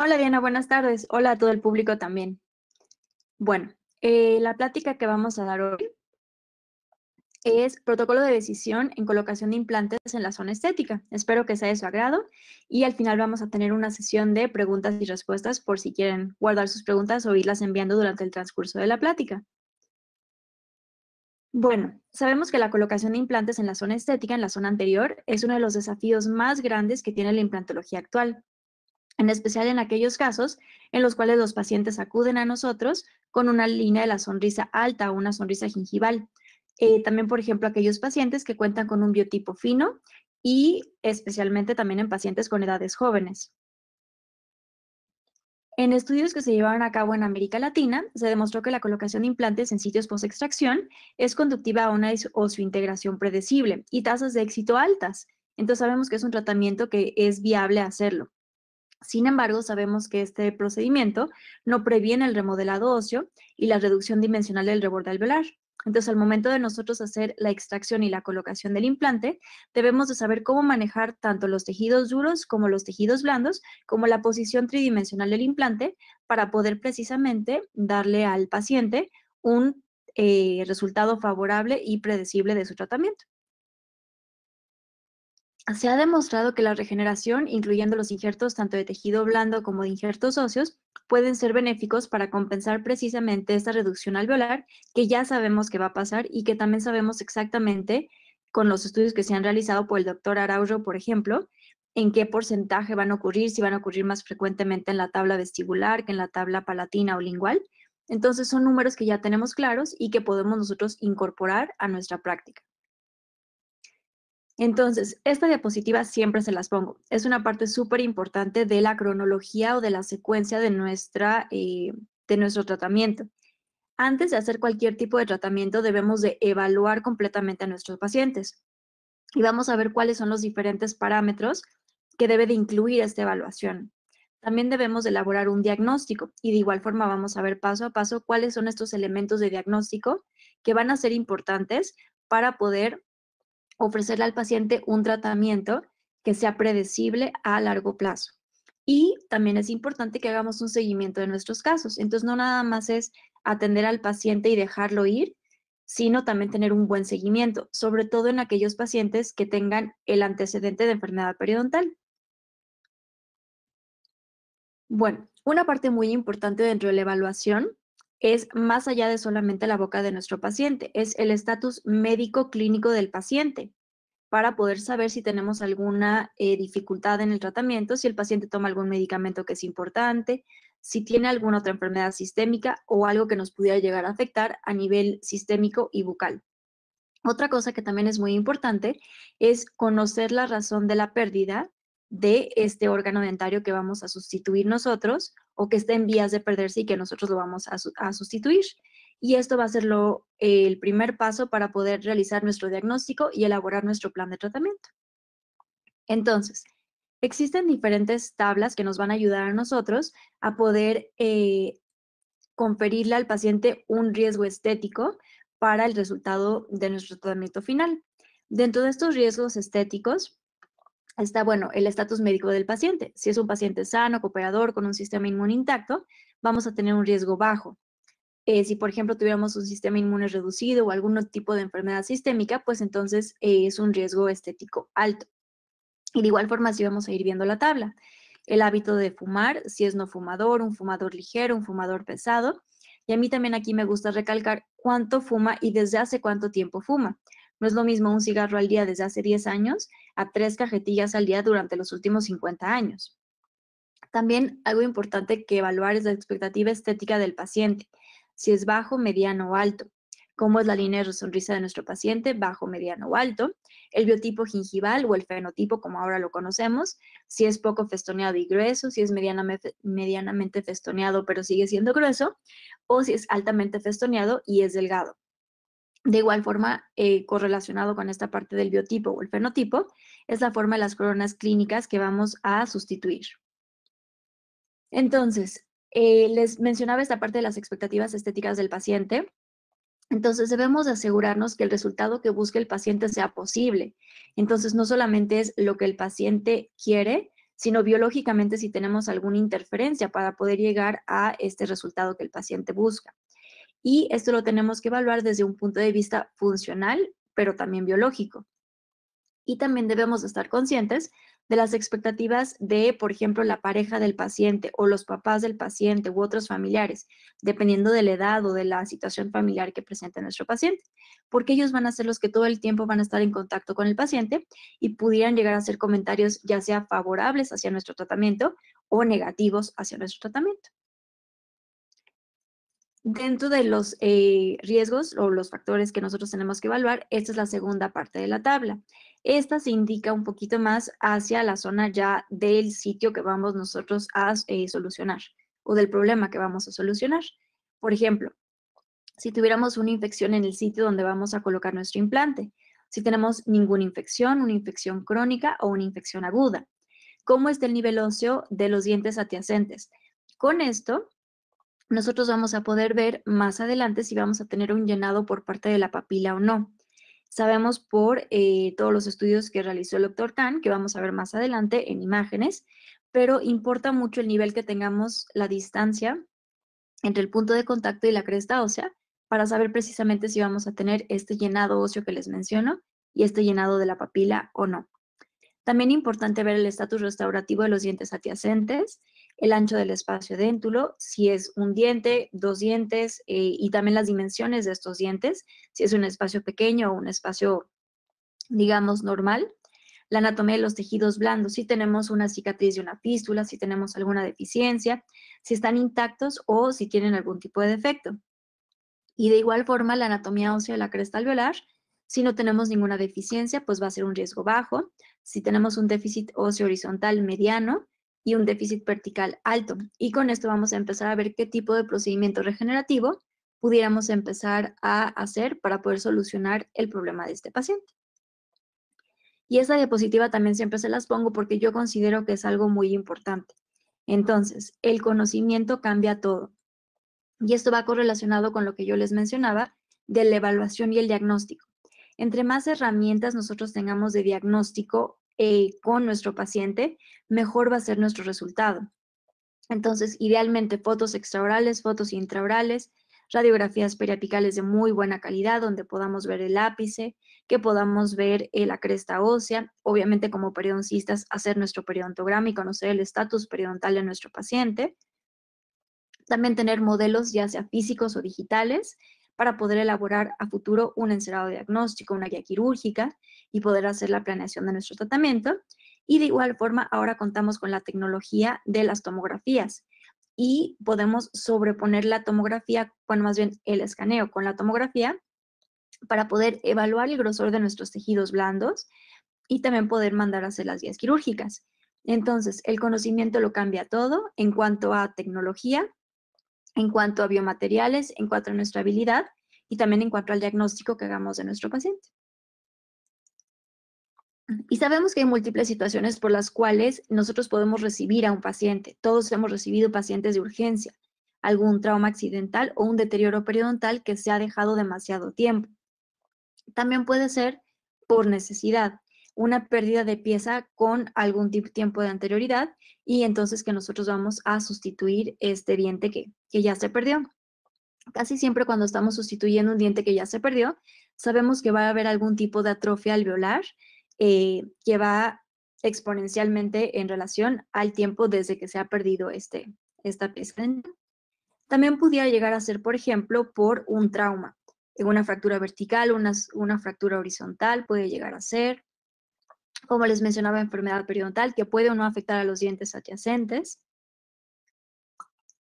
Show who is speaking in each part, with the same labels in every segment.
Speaker 1: Hola Diana, buenas tardes. Hola a todo el público también. Bueno, la plática que vamos a dar hoy es protocolo de decisión en colocación de implantes en la zona estética. Espero que sea de su agrado y al final vamos a tener una sesión de preguntas y respuestas por si quieren guardar sus preguntas o irlas enviando durante el transcurso de la plática. Bueno, sabemos que la colocación de implantes en la zona estética, en la zona anterior, es uno de los desafíos más grandes que tiene la implantología actual, en especial en aquellos casos en los cuales los pacientes acuden a nosotros con una línea de la sonrisa alta o una sonrisa gingival. También, por ejemplo, aquellos pacientes que cuentan con un biotipo fino y especialmente también en pacientes con edades jóvenes. En estudios que se llevaron a cabo en América Latina, se demostró que la colocación de implantes en sitios post-extracción es conductiva a una osseointegración predecible y tasas de éxito altas. Entonces sabemos que es un tratamiento que es viable hacerlo. Sin embargo, sabemos que este procedimiento no previene el remodelado óseo y la reducción dimensional del reborde alveolar. Entonces, al momento de nosotros hacer la extracción y la colocación del implante, debemos de saber cómo manejar tanto los tejidos duros como los tejidos blandos, como la posición tridimensional del implante, para poder precisamente darle al paciente un resultado favorable y predecible de su tratamiento. Se ha demostrado que la regeneración, incluyendo los injertos tanto de tejido blando como de injertos óseos, pueden ser benéficos para compensar precisamente esta reducción alveolar que ya sabemos que va a pasar y que también sabemos exactamente con los estudios que se han realizado por el doctor Araujo, por ejemplo, en qué porcentaje van a ocurrir, si van a ocurrir más frecuentemente en la tabla vestibular que en la tabla palatina o lingual. Entonces son números que ya tenemos claros y que podemos nosotros incorporar a nuestra práctica. Entonces, esta diapositiva siempre se las pongo. Es una parte súper importante de la cronología o de la secuencia de nuestro tratamiento. Antes de hacer cualquier tipo de tratamiento, debemos de evaluar completamente a nuestros pacientes y vamos a ver cuáles son los diferentes parámetros que debe de incluir esta evaluación. También debemos de elaborar un diagnóstico y de igual forma vamos a ver paso a paso cuáles son estos elementos de diagnóstico que van a ser importantes para poder ofrecerle al paciente un tratamiento que sea predecible a largo plazo. Y también es importante que hagamos un seguimiento de nuestros casos. Entonces, no nada más es atender al paciente y dejarlo ir, sino también tener un buen seguimiento, sobre todo en aquellos pacientes que tengan el antecedente de enfermedad periodontal. Bueno, una parte muy importante dentro de la evaluación es más allá de solamente la boca de nuestro paciente, es el estatus médico clínico del paciente, para poder saber si tenemos alguna dificultad en el tratamiento, si el paciente toma algún medicamento que es importante, si tiene alguna otra enfermedad sistémica o algo que nos pudiera llegar a afectar a nivel sistémico y bucal. Otra cosa que también es muy importante es conocer la razón de la pérdida de este órgano dentario que vamos a sustituir nosotros o que está en vías de perderse y que nosotros lo vamos a sustituir. Y esto va a ser el primer paso para poder realizar nuestro diagnóstico y elaborar nuestro plan de tratamiento. Entonces, existen diferentes tablas que nos van a ayudar a nosotros a poder conferirle al paciente un riesgo estético para el resultado de nuestro tratamiento final. Dentro de estos riesgos estéticos está, bueno, el estatus médico del paciente. Si es un paciente sano, cooperador, con un sistema inmune intacto, vamos a tener un riesgo bajo. Si, por ejemplo, tuviéramos un sistema inmune reducido o algún tipo de enfermedad sistémica, pues entonces es un riesgo estético alto. Y de igual forma, así vamos a ir viendo la tabla. El hábito de fumar, si es no fumador, un fumador ligero, un fumador pesado. Y a mí también aquí me gusta recalcar cuánto fuma y desde hace cuánto tiempo fuma. No es lo mismo un cigarro al día desde hace 10 años a 3 cajetillas al día durante los últimos 50 años. También algo importante que evaluar es la expectativa estética del paciente, si es bajo, mediano o alto. Cómo es la línea de sonrisa de nuestro paciente, bajo, mediano o alto. El biotipo gingival o el fenotipo, como ahora lo conocemos, si es poco festoneado y grueso, si es medianamente festoneado pero sigue siendo grueso, o si es altamente festoneado y es delgado. De igual forma, correlacionado con esta parte del biotipo o el fenotipo, es la forma de las coronas clínicas que vamos a sustituir. Entonces, les mencionaba esta parte de las expectativas estéticas del paciente. Entonces, debemos de asegurarnos que el resultado que busque el paciente sea posible. Entonces, no solamente es lo que el paciente quiere, sino biológicamente si tenemos alguna interferencia para poder llegar a este resultado que el paciente busca. Y esto lo tenemos que evaluar desde un punto de vista funcional, pero también biológico. Y también debemos estar conscientes de las expectativas de, por ejemplo, la pareja del paciente o los papás del paciente u otros familiares, dependiendo de la edad o de la situación familiar que presente nuestro paciente, porque ellos van a ser los que todo el tiempo van a estar en contacto con el paciente y pudieran llegar a hacer comentarios ya sea favorables hacia nuestro tratamiento o negativos hacia nuestro tratamiento. Dentro de los riesgos o los factores que nosotros tenemos que evaluar, esta es la segunda parte de la tabla. Esta se indica un poquito más hacia la zona ya del sitio que vamos nosotros a solucionar o del problema que vamos a solucionar. Por ejemplo, si tuviéramos una infección en el sitio donde vamos a colocar nuestro implante, si tenemos ninguna infección, una infección crónica o una infección aguda. ¿Cómo está el nivel óseo de los dientes adyacentes? Con esto nosotros vamos a poder ver más adelante si vamos a tener un llenado por parte de la papila o no. Sabemos por todos los estudios que realizó el doctor Khan, que vamos a ver más adelante en imágenes, pero importa mucho el nivel que tengamos, la distancia entre el punto de contacto y la cresta ósea, para saber precisamente si vamos a tener este llenado óseo que les menciono y este llenado de la papila o no. También importante ver el estatus restaurativo de los dientes adyacentes, el ancho del espacio déntulo, si es un diente, dos dientes y también las dimensiones de estos dientes, si es un espacio pequeño o un espacio, digamos, normal. La anatomía de los tejidos blandos, si tenemos una cicatriz de una fístula, si tenemos alguna deficiencia, si están intactos o si tienen algún tipo de defecto. Y de igual forma, la anatomía ósea de la cresta alveolar, si no tenemos ninguna deficiencia, pues va a ser un riesgo bajo. Si tenemos un déficit óseo horizontal mediano y un déficit vertical alto. Y con esto vamos a empezar a ver qué tipo de procedimiento regenerativo pudiéramos empezar a hacer para poder solucionar el problema de este paciente. Y esta diapositiva también siempre se las pongo porque yo considero que es algo muy importante. Entonces, el conocimiento cambia todo. Y esto va correlacionado con lo que yo les mencionaba de la evaluación y el diagnóstico. Entre más herramientas nosotros tengamos de diagnóstico con nuestro paciente, mejor va a ser nuestro resultado. Entonces, idealmente fotos extraorales, fotos intraorales, radiografías periapicales de muy buena calidad, donde podamos ver el ápice, que podamos ver la cresta ósea, obviamente como periodoncistas hacer nuestro periodontograma y conocer el estatus periodontal de nuestro paciente. También tener modelos ya sea físicos o digitales para poder elaborar a futuro un encerado diagnóstico, una guía quirúrgica y poder hacer la planeación de nuestro tratamiento. Y de igual forma, ahora contamos con la tecnología de las tomografías y podemos sobreponer la tomografía, bueno, más bien el escaneo con la tomografía para poder evaluar el grosor de nuestros tejidos blandos y también poder mandar a hacer las guías quirúrgicas. Entonces, el conocimiento lo cambia todo en cuanto a tecnología, en cuanto a biomateriales, en cuanto a nuestra habilidad y también en cuanto al diagnóstico que hagamos de nuestro paciente. Y sabemos que hay múltiples situaciones por las cuales nosotros podemos recibir a un paciente. Todos hemos recibido pacientes de urgencia, algún trauma accidental o un deterioro periodontal que se ha dejado demasiado tiempo. También puede ser por necesidad, una pérdida de pieza con algún tiempo de anterioridad y entonces que nosotros vamos a sustituir este diente que ya se perdió. Casi siempre cuando estamos sustituyendo un diente que ya se perdió, sabemos que va a haber algún tipo de atrofia alveolar que va exponencialmente en relación al tiempo desde que se ha perdido esta pieza. También pudiera llegar a ser, por ejemplo, por un trauma. Una fractura vertical, una fractura horizontal puede llegar a ser, como les mencionaba, enfermedad periodontal que puede o no afectar a los dientes adyacentes,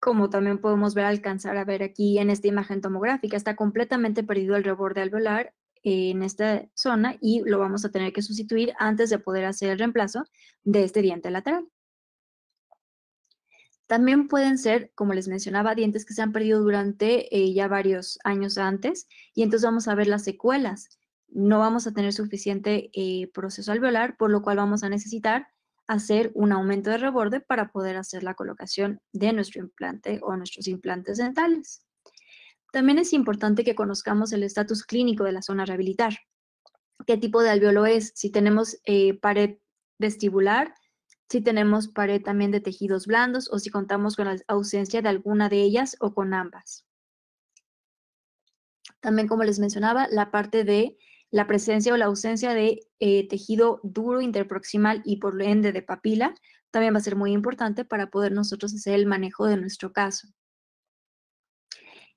Speaker 1: como también podemos ver, alcanzar a ver aquí en esta imagen tomográfica, está completamente perdido el reborde alveolar en esta zona y lo vamos a tener que sustituir antes de poder hacer el reemplazo de este diente lateral. También pueden ser, como les mencionaba, dientes que se han perdido durante ya varios años antes y entonces vamos a ver las secuelas. No vamos a tener suficiente proceso alveolar, por lo cual vamos a necesitar hacer un aumento de reborde para poder hacer la colocación de nuestro implante o nuestros implantes dentales. También es importante que conozcamos el estatus clínico de la zona a rehabilitar. ¿Qué tipo de alveolo es? Si tenemos pared vestibular, si tenemos pared también de tejidos blandos o si contamos con la ausencia de alguna de ellas o con ambas. También, como les mencionaba, la parte de la presencia o la ausencia de tejido duro interproximal y por ende de papila también va a ser muy importante para poder nosotros hacer el manejo de nuestro caso.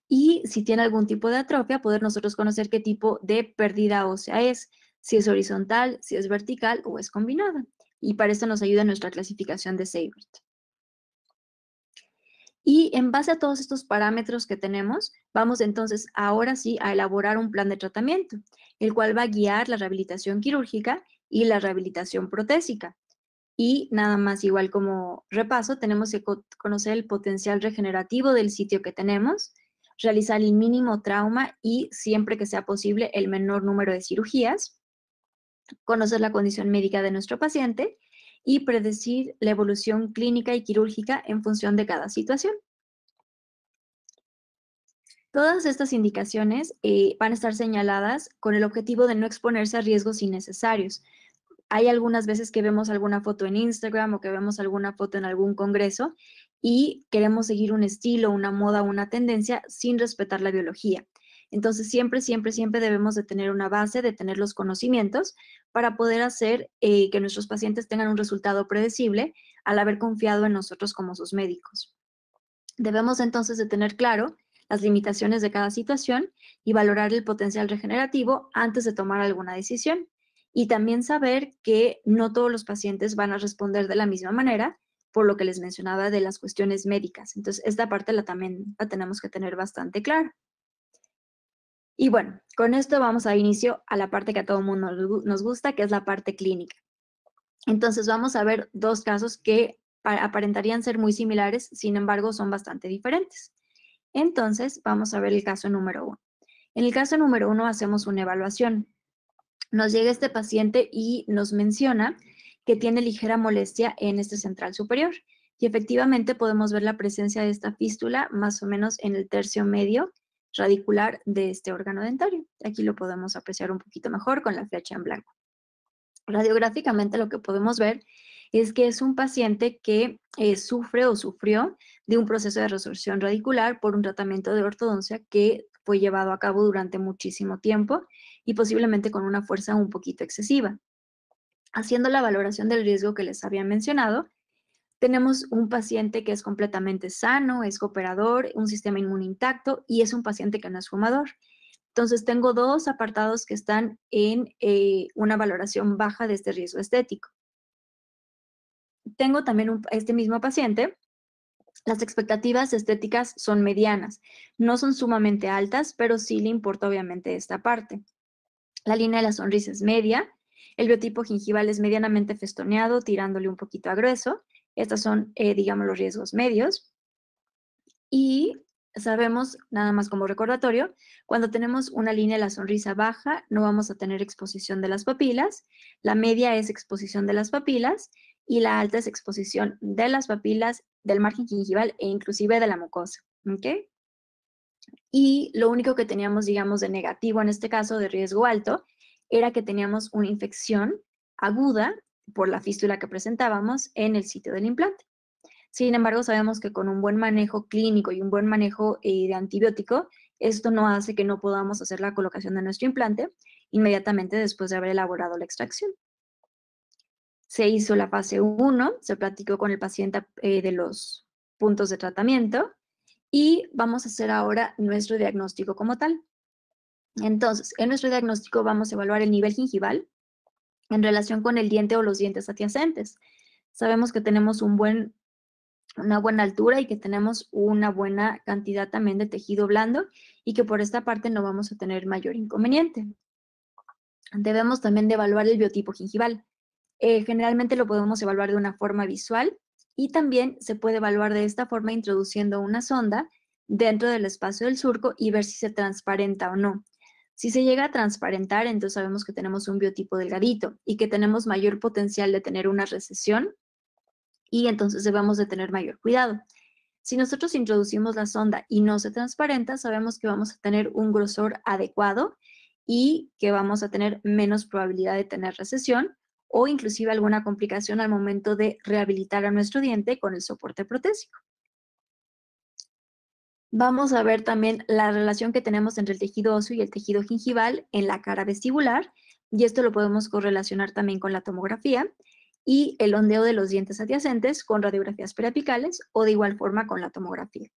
Speaker 1: Y si tiene algún tipo de atrofia, poder nosotros conocer qué tipo de pérdida ósea es, si es horizontal, si es vertical o es combinada. Y para esto nos ayuda nuestra clasificación de Seibert. Y en base a todos estos parámetros que tenemos, vamos entonces ahora sí a elaborar un plan de tratamiento, el cual va a guiar la rehabilitación quirúrgica y la rehabilitación protésica. Y nada más, igual como repaso, tenemos que conocer el potencial regenerativo del sitio que tenemos, realizar el mínimo trauma y, siempre que sea posible, el menor número de cirugías, conocer la condición médica de nuestro paciente y predecir la evolución clínica y quirúrgica en función de cada situación. Todas estas indicaciones van a estar señaladas con el objetivo de no exponerse a riesgos innecesarios. Hay algunas veces que vemos alguna foto en Instagram o que vemos alguna foto en algún congreso y queremos seguir un estilo, una moda, una tendencia sin respetar la biología. Entonces, siempre, siempre, siempre debemos de tener una base, de tener los conocimientos para poder hacer que nuestros pacientes tengan un resultado predecible al haber confiado en nosotros como sus médicos. Debemos entonces de tener claro las limitaciones de cada situación y valorar el potencial regenerativo antes de tomar alguna decisión. Y también saber que no todos los pacientes van a responder de la misma manera, por lo que les mencionaba de las cuestiones médicas. Entonces, esta parte también la tenemos que tener bastante clara. Y bueno, con esto vamos a dar inicio a la parte que a todo el mundo nos gusta, que es la parte clínica. Entonces, vamos a ver dos casos que aparentarían ser muy similares, sin embargo, son bastante diferentes. Entonces, vamos a ver el caso número 1. En el caso número 1 hacemos una evaluación. Nos llega este paciente y nos menciona que tiene ligera molestia en este central superior. Y efectivamente podemos ver la presencia de esta fístula más o menos en el tercio medio radicular de este órgano dentario. Aquí lo podemos apreciar un poquito mejor con la flecha en blanco. Radiográficamente lo que podemos ver es que es un paciente que sufre o sufrió de un proceso de resorción radicular por un tratamiento de ortodoncia que fue llevado a cabo durante muchísimo tiempo y posiblemente con una fuerza un poquito excesiva. Haciendo la valoración del riesgo que les había mencionado, tenemos un paciente que es completamente sano, es cooperador, un sistema inmune intacto y es un paciente que no es fumador. Entonces, tengo dos apartados que están en una valoración baja de este riesgo estético. Tengo también este mismo paciente, las expectativas estéticas son medianas, no son sumamente altas, pero sí le importa obviamente esta parte. La línea de la sonrisa es media, el biotipo gingival es medianamente festoneado, tirándole un poquito a grueso. Estos son, digamos, los riesgos medios. Y sabemos, nada más como recordatorio, cuando tenemos una línea de la sonrisa baja, no vamos a tener exposición de las papilas, la media es exposición de las papilas y la alta es exposición de las papilas, del margen gingival e inclusive de la mucosa, ¿ok? Y lo único que teníamos, digamos, de negativo en este caso, de riesgo alto, era que teníamos una infección aguda por la fístula que presentábamos en el sitio del implante. Sin embargo, sabemos que con un buen manejo clínico y un buen manejo de antibiótico, esto no hace que no podamos hacer la colocación de nuestro implante inmediatamente después de haber elaborado la extracción. Se hizo la fase 1, se platicó con el paciente de los puntos de tratamiento y vamos a hacer ahora nuestro diagnóstico como tal. Entonces, en nuestro diagnóstico vamos a evaluar el nivel gingival en relación con el diente o los dientes adyacentes. Sabemos que tenemos una buena altura y que tenemos una buena cantidad también de tejido blando y que por esta parte no vamos a tener mayor inconveniente. Debemos también de evaluar el biotipo gingival. Generalmente lo podemos evaluar de una forma visual y también se puede evaluar de esta forma introduciendo una sonda dentro del espacio del surco y ver si se transparenta o no. Si se llega a transparentar, entonces sabemos que tenemos un biotipo delgadito y que tenemos mayor potencial de tener una recesión y entonces debemos de tener mayor cuidado. Si nosotros introducimos la sonda y no se transparenta, sabemos que vamos a tener un grosor adecuado y que vamos a tener menos probabilidad de tener recesión o inclusive alguna complicación al momento de rehabilitar a nuestro diente con el soporte protésico. Vamos a ver también la relación que tenemos entre el tejido óseo y el tejido gingival en la cara vestibular, y esto lo podemos correlacionar también con la tomografía, y el ondeo de los dientes adyacentes con radiografías periapicales o de igual forma con la tomografía.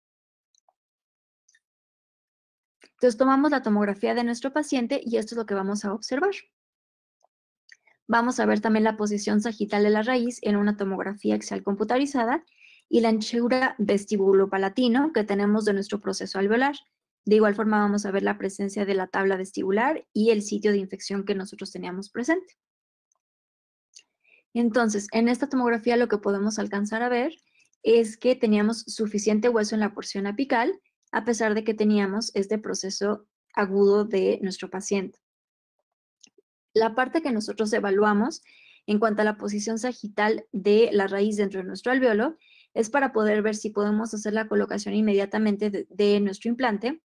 Speaker 1: Entonces tomamos la tomografía de nuestro paciente y esto es lo que vamos a observar. Vamos a ver también la posición sagital de la raíz en una tomografía axial computarizada y la anchura vestibulopalatino que tenemos de nuestro proceso alveolar. De igual forma vamos a ver la presencia de la tabla vestibular y el sitio de infección que nosotros teníamos presente. Entonces, en esta tomografía lo que podemos alcanzar a ver es que teníamos suficiente hueso en la porción apical, a pesar de que teníamos este proceso agudo de nuestro paciente. La parte que nosotros evaluamos en cuanto a la posición sagital de la raíz dentro de nuestro alveolo es para poder ver si podemos hacer la colocación inmediatamente de nuestro implante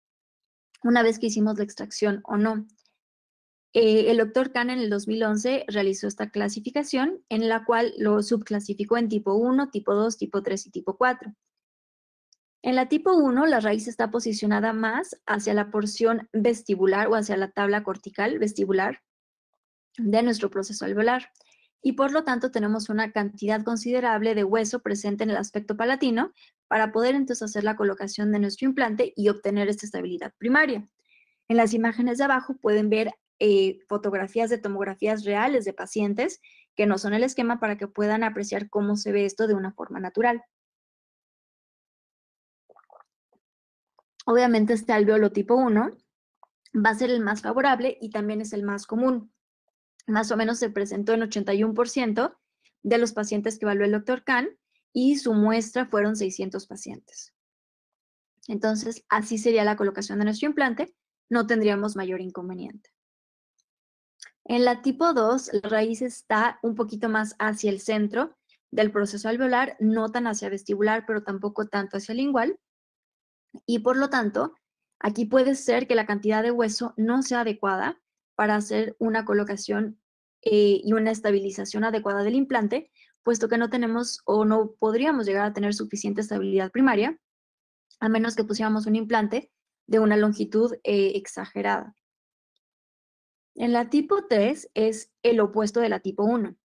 Speaker 1: una vez que hicimos la extracción o no. El doctor Kahn en el 2011 realizó esta clasificación en la cual lo subclasificó en tipo 1, tipo 2, tipo 3 y tipo 4. En la tipo 1, la raíz está posicionada más hacia la porción vestibular o hacia la tabla cortical vestibular de nuestro proceso alveolar y por lo tanto tenemos una cantidad considerable de hueso presente en el aspecto palatino para poder entonces hacer la colocación de nuestro implante y obtener esta estabilidad primaria. En las imágenes de abajo pueden ver fotografías de tomografías reales de pacientes que no son el esquema para que puedan apreciar cómo se ve esto de una forma natural. Obviamente este alveolo tipo 1 va a ser el más favorable y también es el más común. Más o menos se presentó en 81% de los pacientes que evaluó el doctor Kahn y su muestra fueron 600 pacientes. Entonces, así sería la colocación de nuestro implante, no tendríamos mayor inconveniente. En la tipo 2, la raíz está un poquito más hacia el centro del proceso alveolar, no tan hacia vestibular, pero tampoco tanto hacia lingual, y por lo tanto, aquí puede ser que la cantidad de hueso no sea adecuada para hacer una colocación y una estabilización adecuada del implante, puesto que no tenemos o no podríamos llegar a tener suficiente estabilidad primaria, a menos que pusiéramos un implante de una longitud exagerada. En la tipo 3 es el opuesto de la tipo 1.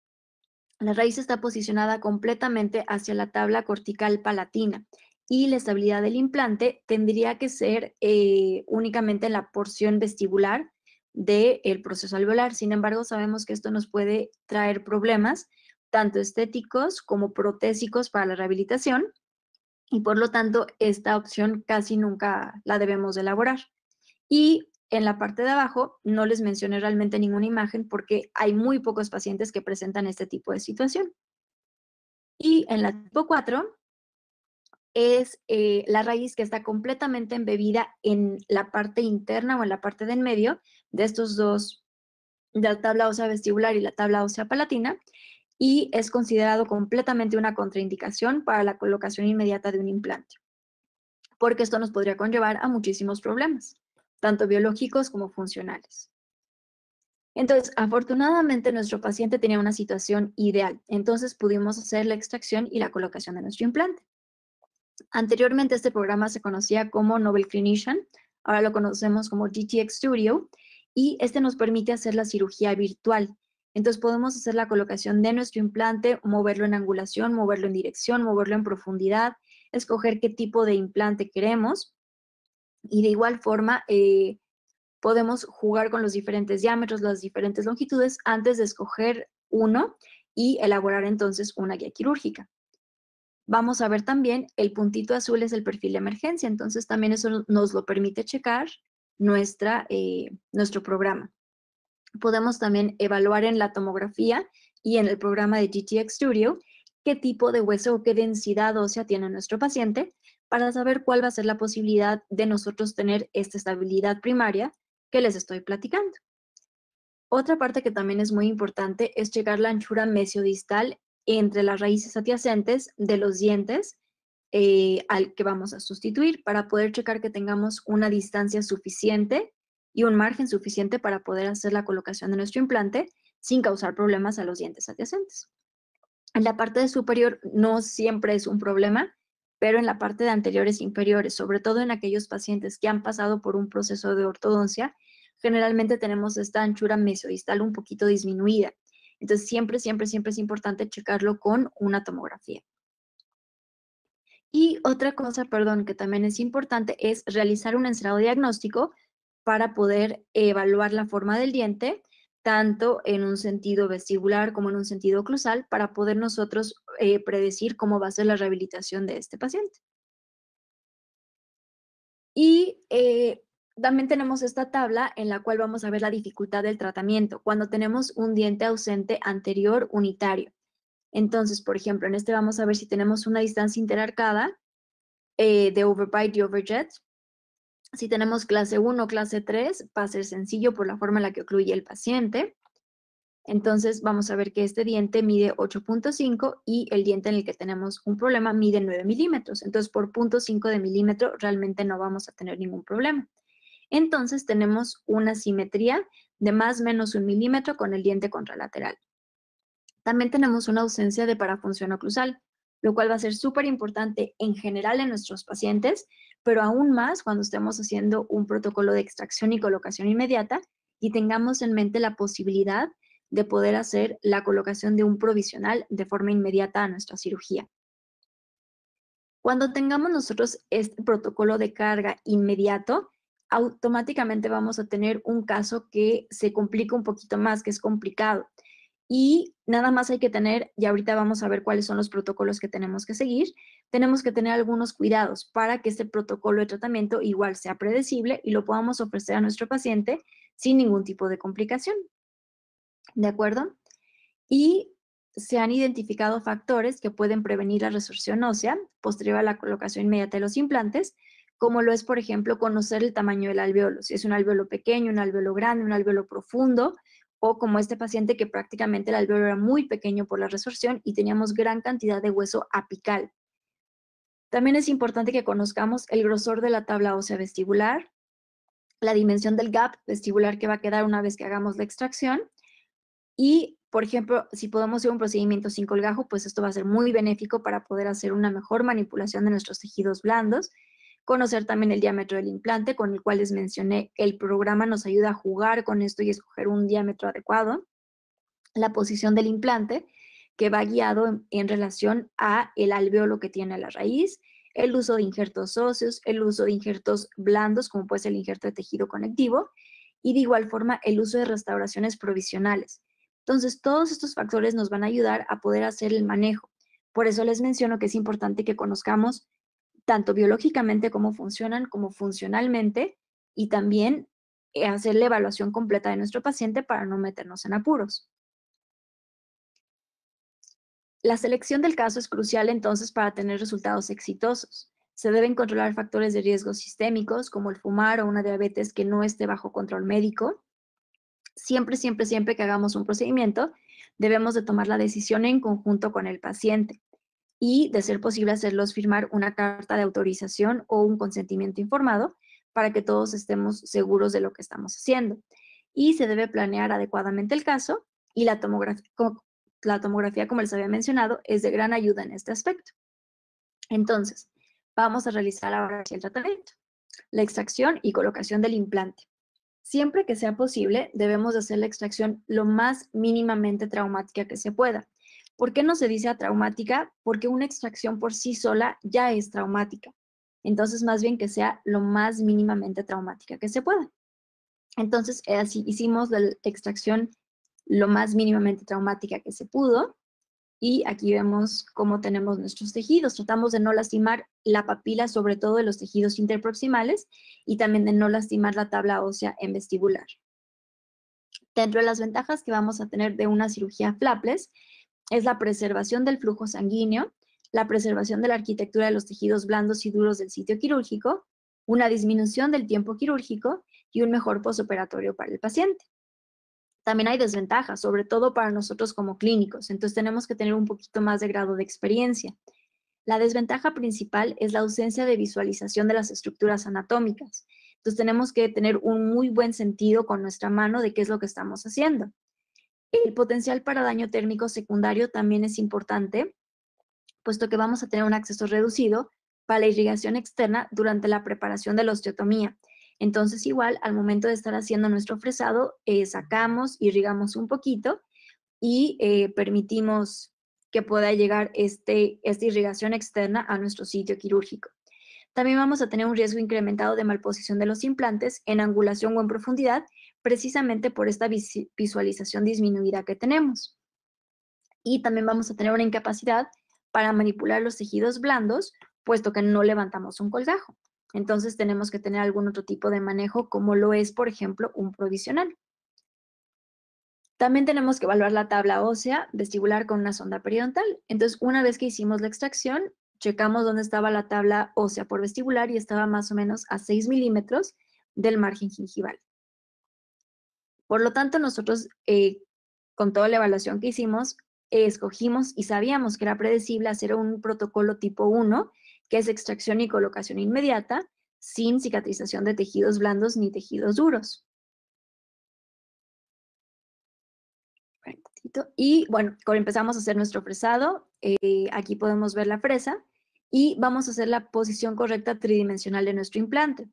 Speaker 1: La raíz está posicionada completamente hacia la tabla cortical palatina y la estabilidad del implante tendría que ser únicamente en la porción vestibular del proceso alveolar. Sin embargo, sabemos que esto nos puede traer problemas tanto estéticos como protésicos para la rehabilitación y por lo tanto esta opción casi nunca la debemos de elaborar. Y en la parte de abajo no les mencioné realmente ninguna imagen porque hay muy pocos pacientes que presentan este tipo de situación. Y en la tipo 4 es la raíz que está completamente embebida en la parte interna o en la parte de en medio de estos dos, de la tabla ósea vestibular y la tabla ósea palatina, y es considerado completamente una contraindicación para la colocación inmediata de un implante, porque esto nos podría conllevar a muchísimos problemas, tanto biológicos como funcionales. Entonces, afortunadamente nuestro paciente tenía una situación ideal, entonces pudimos hacer la extracción y la colocación de nuestro implante. Anteriormente este programa se conocía como Nobel Clinician, ahora lo conocemos como GTX Studio, y este nos permite hacer la cirugía virtual. Entonces podemos hacer la colocación de nuestro implante, moverlo en angulación, moverlo en dirección, moverlo en profundidad, escoger qué tipo de implante queremos, y de igual forma podemos jugar con los diferentes diámetros, las diferentes longitudes antes de escoger uno y elaborar entonces una guía quirúrgica. Vamos a ver también, el puntito azul es el perfil de emergencia, entonces también eso nos lo permite checar nuestro programa. Podemos también evaluar en la tomografía y en el programa de GTX Studio qué tipo de hueso o qué densidad ósea tiene nuestro paciente para saber cuál va a ser la posibilidad de nosotros tener esta estabilidad primaria que les estoy platicando. Otra parte que también es muy importante es checar la anchura mesiodistal entre las raíces adyacentes de los dientes al que vamos a sustituir para poder checar que tengamos una distancia suficiente y un margen suficiente para poder hacer la colocación de nuestro implante sin causar problemas a los dientes adyacentes. En la parte de superior no siempre es un problema, pero en la parte de anteriores e inferiores, sobre todo en aquellos pacientes que han pasado por un proceso de ortodoncia, generalmente tenemos esta anchura mesodistal un poquito disminuida. Entonces, siempre, siempre, siempre es importante checarlo con una tomografía. Y otra cosa, perdón, que también es importante es realizar un encerado diagnóstico para poder evaluar la forma del diente, tanto en un sentido vestibular como en un sentido oclusal, para poder nosotros predecir cómo va a ser la rehabilitación de este paciente. Y también tenemos esta tabla en la cual vamos a ver la dificultad del tratamiento cuando tenemos un diente ausente anterior unitario. Entonces, por ejemplo, en este vamos a ver si tenemos una distancia interarcada de overbite y overjet. Si tenemos clase 1 o clase 3, va a ser sencillo por la forma en la que ocluye el paciente. Entonces, vamos a ver que este diente mide 8.5 y el diente en el que tenemos un problema mide 9 milímetros. Entonces, por 0.5 de milímetro realmente no vamos a tener ningún problema. Entonces, tenemos una simetría de más o menos 1 milímetro con el diente contralateral. También tenemos una ausencia de parafunción oclusal, lo cual va a ser súper importante en general en nuestros pacientes, pero aún más cuando estemos haciendo un protocolo de extracción y colocación inmediata y tengamos en mente la posibilidad de poder hacer la colocación de un provisional de forma inmediata a nuestra cirugía. Cuando tengamos nosotros este protocolo de carga inmediato, automáticamente vamos a tener un caso que se complica un poquito más, que es complicado. Y nada más hay que tener, y ahorita vamos a ver cuáles son los protocolos que tenemos que seguir, tenemos que tener algunos cuidados para que este protocolo de tratamiento igual sea predecible y lo podamos ofrecer a nuestro paciente sin ningún tipo de complicación. ¿De acuerdo? Y se han identificado factores que pueden prevenir la resorción ósea posterior a la colocación inmediata de los implantes, como lo es, por ejemplo, conocer el tamaño del alveolo, si es un alveolo pequeño, un alveolo grande, un alveolo profundo, o como este paciente que prácticamente el alveolo era muy pequeño por la resorción y teníamos gran cantidad de hueso apical. También es importante que conozcamos el grosor de la tabla ósea vestibular, la dimensión del gap vestibular que va a quedar una vez que hagamos la extracción y, por ejemplo, si podemos hacer un procedimiento sin colgajo, pues esto va a ser muy benéfico para poder hacer una mejor manipulación de nuestros tejidos blandos. Conocer también el diámetro del implante, con el cual les mencioné, el programa nos ayuda a jugar con esto y escoger un diámetro adecuado. La posición del implante, que va guiado en relación a el alveolo que tiene la raíz, el uso de injertos óseos, el uso de injertos blandos, como puede ser el injerto de tejido conectivo, y de igual forma el uso de restauraciones provisionales. Entonces, todos estos factores nos van a ayudar a poder hacer el manejo. Por eso les menciono que es importante que conozcamos tanto biológicamente cómo funcionan, como funcionalmente, y también hacer la evaluación completa de nuestro paciente para no meternos en apuros. La selección del caso es crucial entonces para tener resultados exitosos. Se deben controlar factores de riesgo sistémicos como el fumar o una diabetes que no esté bajo control médico. Siempre, siempre, siempre que hagamos un procedimiento, debemos de tomar la decisión en conjunto con el paciente y, de ser posible, hacerlos firmar una carta de autorización o un consentimiento informado para que todos estemos seguros de lo que estamos haciendo. Y se debe planear adecuadamente el caso y la tomografía, como les había mencionado, es de gran ayuda en este aspecto. Entonces, vamos a realizar ahora el tratamiento, la extracción y colocación del implante. Siempre que sea posible, debemos de hacer la extracción lo más mínimamente traumática que se pueda. ¿Por qué no se dice traumática? Porque una extracción por sí sola ya es traumática. Entonces, más bien que sea lo más mínimamente traumática que se pueda. Entonces, así hicimos la extracción lo más mínimamente traumática que se pudo. Y aquí vemos cómo tenemos nuestros tejidos. Tratamos de no lastimar la papila, sobre todo de los tejidos interproximales, y también de no lastimar la tabla ósea en vestibular. Dentro de las ventajas que vamos a tener de una cirugía flapless es la preservación del flujo sanguíneo, la preservación de la arquitectura de los tejidos blandos y duros del sitio quirúrgico, una disminución del tiempo quirúrgico y un mejor posoperatorio para el paciente. También hay desventajas, sobre todo para nosotros como clínicos, entonces tenemos que tener un poquito más de grado de experiencia. La desventaja principal es la ausencia de visualización de las estructuras anatómicas. Entonces tenemos que tener un muy buen sentido con nuestra mano de qué es lo que estamos haciendo. El potencial para daño térmico secundario también es importante, puesto que vamos a tener un acceso reducido para la irrigación externa durante la preparación de la osteotomía. Entonces, igual, al momento de estar haciendo nuestro fresado, sacamos, irrigamos un poquito y permitimos que pueda llegar esta irrigación externa a nuestro sitio quirúrgico. También vamos a tener un riesgo incrementado de malposición de los implantes en angulación o en profundidad, precisamente por esta visualización disminuida que tenemos. Y también vamos a tener una incapacidad para manipular los tejidos blandos, puesto que no levantamos un colgajo. Entonces tenemos que tener algún otro tipo de manejo, como lo es, por ejemplo, un provisional. También tenemos que evaluar la tabla ósea vestibular con una sonda periodontal. Entonces, una vez que hicimos la extracción, checamos dónde estaba la tabla ósea por vestibular y estaba más o menos a 6 milímetros del margen gingival. Por lo tanto, nosotros, con toda la evaluación que hicimos, escogimos y sabíamos que era predecible hacer un protocolo tipo 1, que es extracción y colocación inmediata, sin cicatrización de tejidos blandos ni tejidos duros. Y bueno, cuando empezamos a hacer nuestro fresado, aquí podemos ver la fresa y vamos a hacer la posición correcta tridimensional de nuestro implante.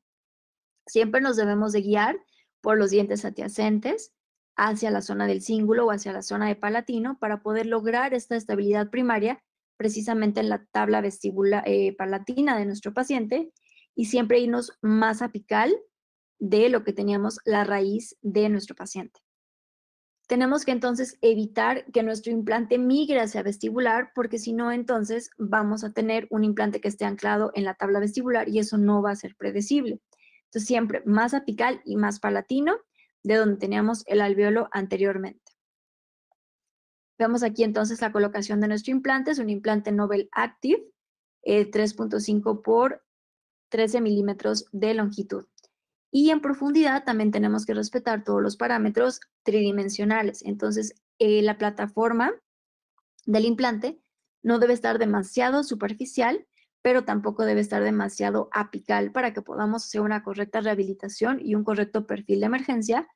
Speaker 1: Siempre nos debemos de guiar por los dientes adyacentes hacia la zona del cíngulo o hacia la zona de palatino para poder lograr esta estabilidad primaria precisamente en la tabla palatina de nuestro paciente y siempre irnos más apical de lo que teníamos la raíz de nuestro paciente. Tenemos que entonces evitar que nuestro implante migre hacia vestibular, porque si no, entonces vamos a tener un implante que esté anclado en la tabla vestibular y eso no va a ser predecible. Entonces, siempre más apical y más palatino de donde teníamos el alveolo anteriormente. Vemos aquí entonces la colocación de nuestro implante. Es un implante Nobel Active, 3.5 por 13 milímetros de longitud. Y en profundidad también tenemos que respetar todos los parámetros tridimensionales. Entonces, la plataforma del implante no debe estar demasiado superficial, pero tampoco debe estar demasiado apical para que podamos hacer una correcta rehabilitación y un correcto perfil de emergencia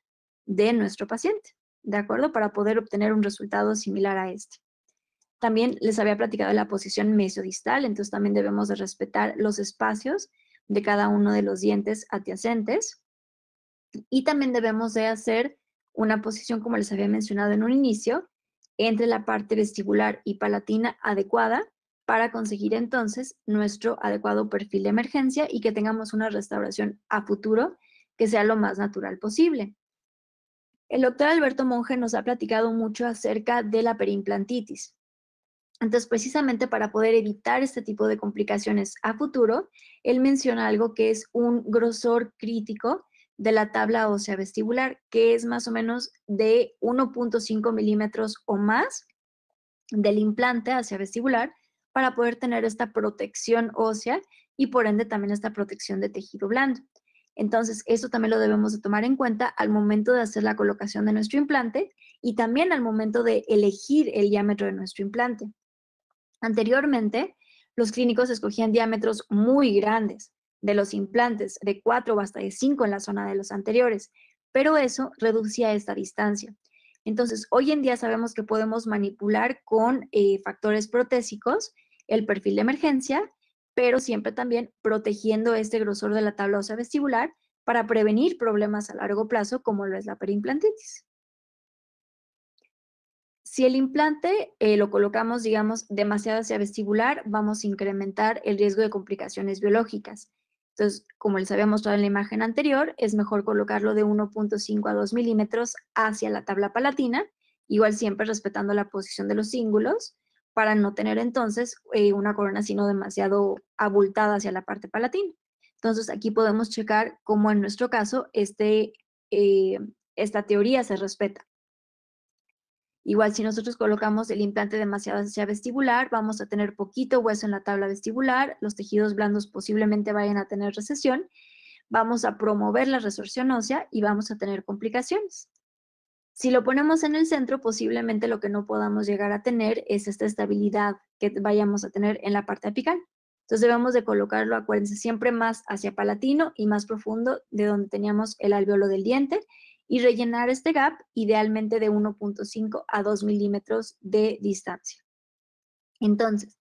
Speaker 1: de nuestro paciente, ¿de acuerdo? Para poder obtener un resultado similar a este. También les había platicado de la posición mesiodistal, entonces también debemos de respetar los espacios de cada uno de los dientes adyacentes. Y también debemos de hacer una posición, como les había mencionado en un inicio, entre la parte vestibular y palatina adecuada para conseguir entonces nuestro adecuado perfil de emergencia y que tengamos una restauración a futuro que sea lo más natural posible. El doctor Alberto Monge nos ha platicado mucho acerca de la periimplantitis. Entonces, precisamente para poder evitar este tipo de complicaciones a futuro, él menciona algo que es un grosor crítico de la tabla ósea vestibular, que es más o menos de 1.5 milímetros o más del implante hacia vestibular para poder tener esta protección ósea y por ende también esta protección de tejido blando. Entonces, eso también lo debemos de tomar en cuenta al momento de hacer la colocación de nuestro implante y también al momento de elegir el diámetro de nuestro implante. Anteriormente, los clínicos escogían diámetros muy grandes de los implantes, de 4 o hasta de 5 en la zona de los anteriores, pero eso reducía esta distancia. Entonces, hoy en día sabemos que podemos manipular con factores protésicos el perfil de emergencia, pero siempre también protegiendo este grosor de la tabla ósea vestibular para prevenir problemas a largo plazo como lo es la periimplantitis. Si el implante lo colocamos, digamos, demasiado hacia vestibular, vamos a incrementar el riesgo de complicaciones biológicas. Entonces, como les había mostrado en la imagen anterior, es mejor colocarlo de 1.5 a 2 milímetros hacia la tabla palatina, igual siempre respetando la posición de los cíngulos, para no tener entonces una corona sino demasiado abultada hacia la parte palatina. Entonces, aquí podemos checar cómo en nuestro caso esta teoría se respeta. Igual, si nosotros colocamos el implante demasiado hacia vestibular, vamos a tener poquito hueso en la tabla vestibular, los tejidos blandos posiblemente vayan a tener recesión, vamos a promover la resorción ósea y vamos a tener complicaciones. Si lo ponemos en el centro, posiblemente lo que no podamos llegar a tener es esta estabilidad que vayamos a tener en la parte apical. Entonces debemos de colocarlo, acuérdense, siempre más hacia palatino y más profundo de donde teníamos el alveolo del diente y rellenar este gap idealmente de 1.5 a 2 milímetros de distancia. Entonces,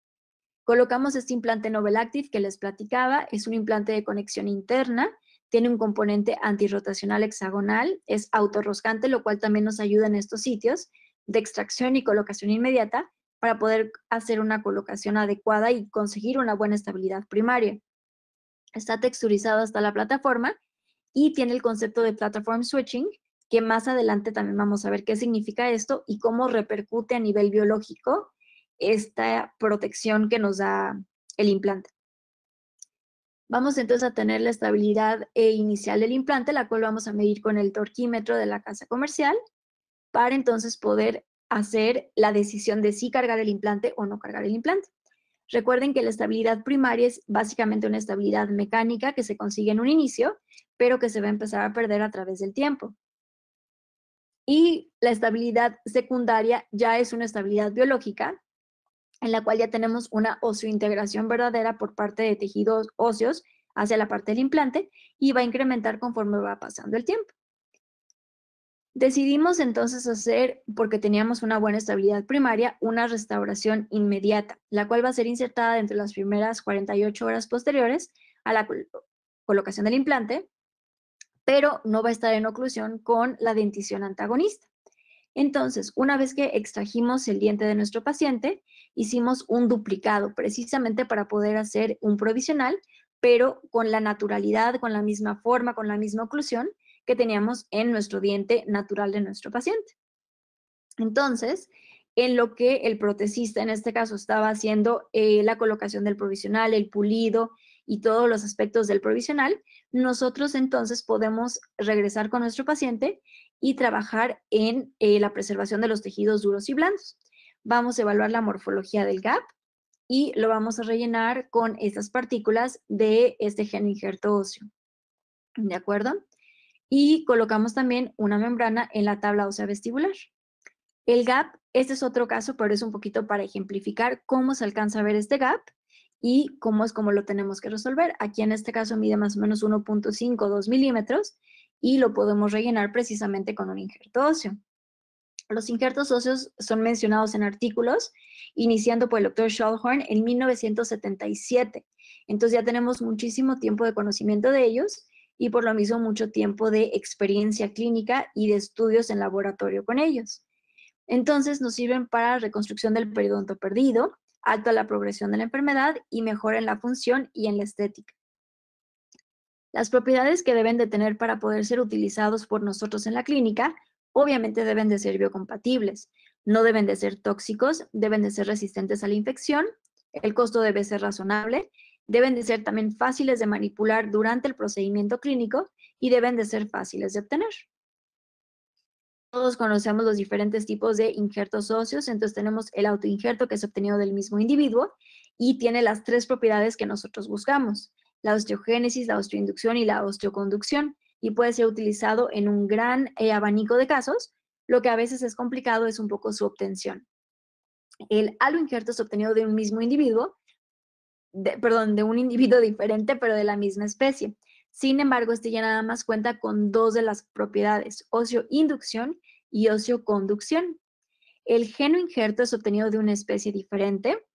Speaker 1: colocamos este implante Novel Active que les platicaba, es un implante de conexión interna, tiene un componente antirrotacional hexagonal, es autorroscante, lo cual también nos ayuda en estos sitios de extracción y colocación inmediata para poder hacer una colocación adecuada y conseguir una buena estabilidad primaria. Está texturizado hasta la plataforma y tiene el concepto de platform switching, que más adelante también vamos a ver qué significa esto y cómo repercute a nivel biológico esta protección que nos da el implante. Vamos entonces a tener la estabilidad inicial del implante, la cual vamos a medir con el torquímetro de la casa comercial, para entonces poder hacer la decisión de si cargar el implante o no cargar el implante. Recuerden que la estabilidad primaria es básicamente una estabilidad mecánica que se consigue en un inicio, pero que se va a empezar a perder a través del tiempo. Y la estabilidad secundaria ya es una estabilidad biológica, en la cual ya tenemos una oseointegración verdadera por parte de tejidos óseos hacia la parte del implante y va a incrementar conforme va pasando el tiempo. Decidimos entonces hacer, porque teníamos una buena estabilidad primaria, una restauración inmediata, la cual va a ser insertada dentro de las primeras 48 horas posteriores a la colocación del implante, pero no va a estar en oclusión con la dentición antagonista. Entonces, una vez que extrajimos el diente de nuestro paciente, hicimos un duplicado precisamente para poder hacer un provisional, pero con la naturalidad, con la misma forma, con la misma oclusión que teníamos en nuestro diente natural de nuestro paciente. Entonces, en lo que el protecista en este caso estaba haciendo la colocación del provisional, el pulido y todos los aspectos del provisional, nosotros entonces podemos regresar con nuestro paciente y trabajar en la preservación de los tejidos duros y blandos. Vamos a evaluar la morfología del gap y lo vamos a rellenar con estas partículas de este gen injerto óseo. ¿De acuerdo? Y colocamos también una membrana en la tabla ósea vestibular. El gap, este es otro caso, pero es un poquito para ejemplificar cómo se alcanza a ver este gap y cómo es como lo tenemos que resolver. Aquí en este caso mide más o menos 1.5 o 2 milímetros y lo podemos rellenar precisamente con un injerto óseo. Los injertos óseos son mencionados en artículos, iniciando por el doctor Schallhorn en 1977. Entonces ya tenemos muchísimo tiempo de conocimiento de ellos y por lo mismo mucho tiempo de experiencia clínica y de estudios en laboratorio con ellos. Entonces nos sirven para reconstrucción del periodonto perdido, alto a la progresión de la enfermedad y mejora en la función y en la estética. Las propiedades que deben de tener para poder ser utilizados por nosotros en la clínica, obviamente deben de ser biocompatibles, no deben de ser tóxicos, deben de ser resistentes a la infección, el costo debe ser razonable, deben de ser también fáciles de manipular durante el procedimiento clínico y deben de ser fáciles de obtener. Todos conocemos los diferentes tipos de injertos óseos, entonces tenemos el autoinjerto que es obtenido del mismo individuo y tiene las tres propiedades que nosotros buscamos, la osteogénesis, la osteoinducción y la osteoconducción, y puede ser utilizado en un gran abanico de casos. Lo que a veces es complicado es un poco su obtención. El aloinjerto es obtenido de un mismo individuo, de un individuo diferente, pero de la misma especie. Sin embargo, este ya nada más cuenta con dos de las propiedades, osteoinducción y osteoconducción. El genoinjerto es obtenido de una especie diferente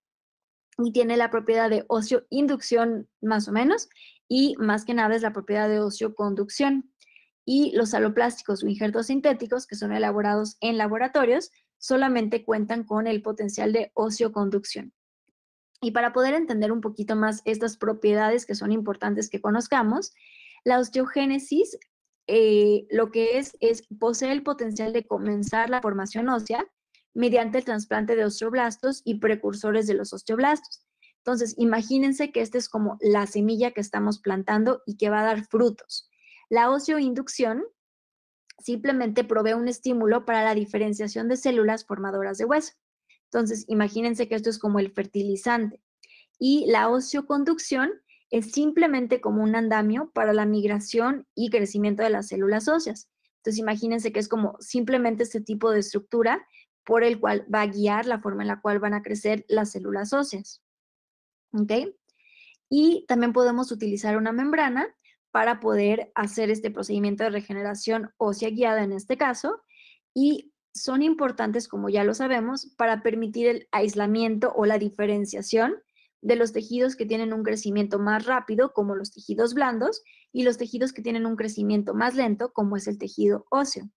Speaker 1: y tiene la propiedad de osteoinducción más o menos, y más que nada es la propiedad de osteoconducción. Y los aloplásticos o injertos sintéticos, que son elaborados en laboratorios, solamente cuentan con el potencial de osteoconducción. Y para poder entender un poquito más estas propiedades que son importantes que conozcamos, la osteogénesis lo que es posee el potencial de comenzar la formación ósea mediante el trasplante de osteoblastos y precursores de los osteoblastos. Entonces, imagínense que esta es como la semilla que estamos plantando y que va a dar frutos. La osteoinducción simplemente provee un estímulo para la diferenciación de células formadoras de hueso. Entonces, imagínense que esto es como el fertilizante. Y la osteoconducción es simplemente como un andamio para la migración y crecimiento de las células óseas. Entonces, imagínense que es como simplemente este tipo de estructura por el cual va a guiar la forma en la cual van a crecer las células óseas. ¿Ok? Y también podemos utilizar una membrana para poder hacer este procedimiento de regeneración ósea guiada en este caso, y son importantes, como ya lo sabemos, para permitir el aislamiento o la diferenciación de los tejidos que tienen un crecimiento más rápido, como los tejidos blandos, y los tejidos que tienen un crecimiento más lento, como es el tejido óseo.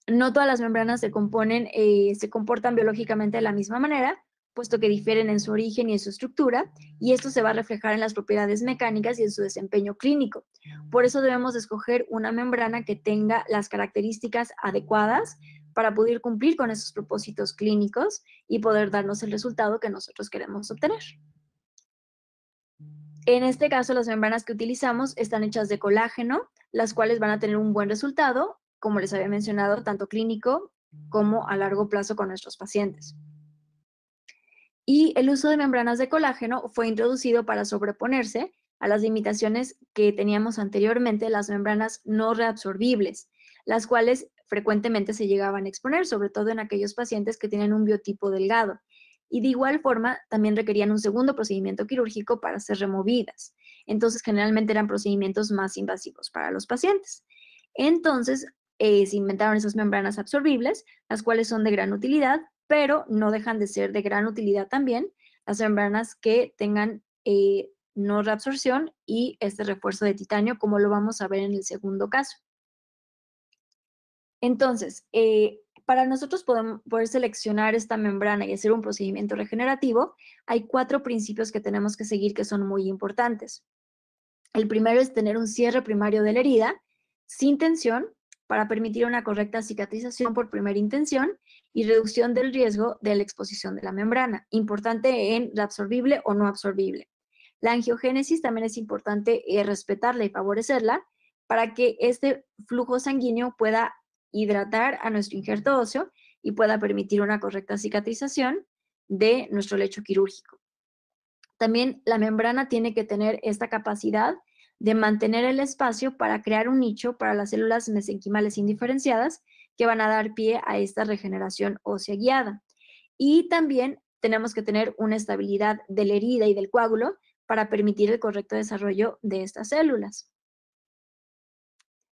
Speaker 1: No todas las membranas se comportan biológicamente de la misma manera, puesto que difieren en su origen y en su estructura, y esto se va a reflejar en las propiedades mecánicas y en su desempeño clínico. Por eso debemos escoger una membrana que tenga las características adecuadas para poder cumplir con esos propósitos clínicos y poder darnos el resultado que nosotros queremos obtener. En este caso, las membranas que utilizamos están hechas de colágeno, las cuales van a tener un buen resultado, como les había mencionado, tanto clínico como a largo plazo con nuestros pacientes. Y el uso de membranas de colágeno fue introducido para sobreponerse a las limitaciones que teníamos anteriormente las membranas no reabsorbibles, las cuales frecuentemente se llegaban a exponer, sobre todo en aquellos pacientes que tienen un biotipo delgado. Y de igual forma, también requerían un segundo procedimiento quirúrgico para ser removidas. Entonces, generalmente eran procedimientos más invasivos para los pacientes. Entonces, se inventaron esas membranas absorbibles, las cuales son de gran utilidad, pero no dejan de ser de gran utilidad también las membranas que tengan no reabsorción y este refuerzo de titanio, como lo vamos a ver en el segundo caso. Entonces, para nosotros poder seleccionar esta membrana y hacer un procedimiento regenerativo, hay 4 principios que tenemos que seguir que son muy importantes. El primero es tener un cierre primario de la herida sin tensión para permitir una correcta cicatrización por primera intención y reducción del riesgo de la exposición de la membrana, importante en reabsorbible o no absorbible. La angiogénesis también es importante respetarla y favorecerla para que este flujo sanguíneo pueda hidratar a nuestro injerto óseo y pueda permitir una correcta cicatrización de nuestro lecho quirúrgico. También la membrana tiene que tener esta capacidad de mantener el espacio para crear un nicho para las células mesenquimales indiferenciadas que van a dar pie a esta regeneración ósea guiada. Y también tenemos que tener una estabilidad de la herida y del coágulo para permitir el correcto desarrollo de estas células.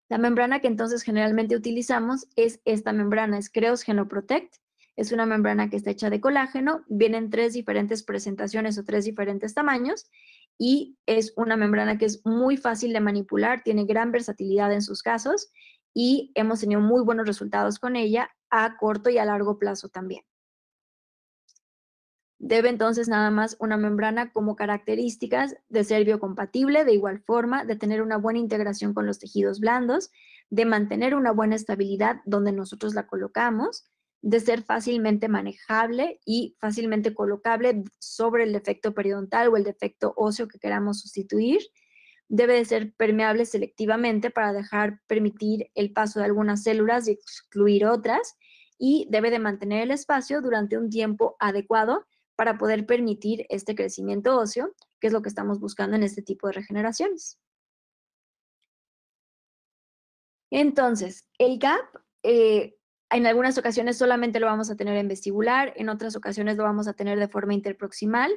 Speaker 1: La membrana que entonces generalmente utilizamos es esta membrana, es Creos Genoprotect. Es una membrana que está hecha de colágeno, viene en 3 diferentes presentaciones o 3 diferentes tamaños y es una membrana que es muy fácil de manipular, tiene gran versatilidad en sus casos y hemos tenido muy buenos resultados con ella a corto y a largo plazo también. Debe entonces nada más una membrana como características de ser biocompatible, de igual forma, de tener una buena integración con los tejidos blandos, de mantener una buena estabilidad donde nosotros la colocamos, de ser fácilmente manejable y fácilmente colocable sobre el defecto periodontal o el defecto óseo que queramos sustituir. Debe de ser permeable selectivamente para permitir el paso de algunas células y excluir otras, y debe de mantener el espacio durante un tiempo adecuado para poder permitir este crecimiento óseo, que es lo que estamos buscando en este tipo de regeneraciones. Entonces, el gap, en algunas ocasiones solamente lo vamos a tener en vestibular, en otras ocasiones lo vamos a tener de forma interproximal,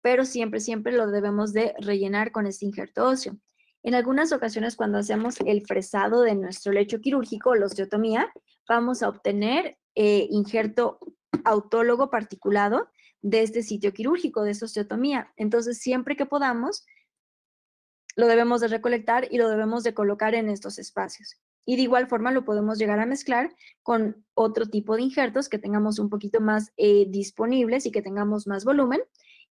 Speaker 1: pero siempre, siempre lo debemos de rellenar con este injerto óseo. En algunas ocasiones, cuando hacemos el fresado de nuestro lecho quirúrgico, la osteotomía, vamos a obtener injerto autólogo particulado de este sitio quirúrgico, de esta osteotomía. Entonces, siempre que podamos, lo debemos de recolectar y lo debemos de colocar en estos espacios. Y de igual forma lo podemos llegar a mezclar con otro tipo de injertos que tengamos un poquito más disponibles y que tengamos más volumen.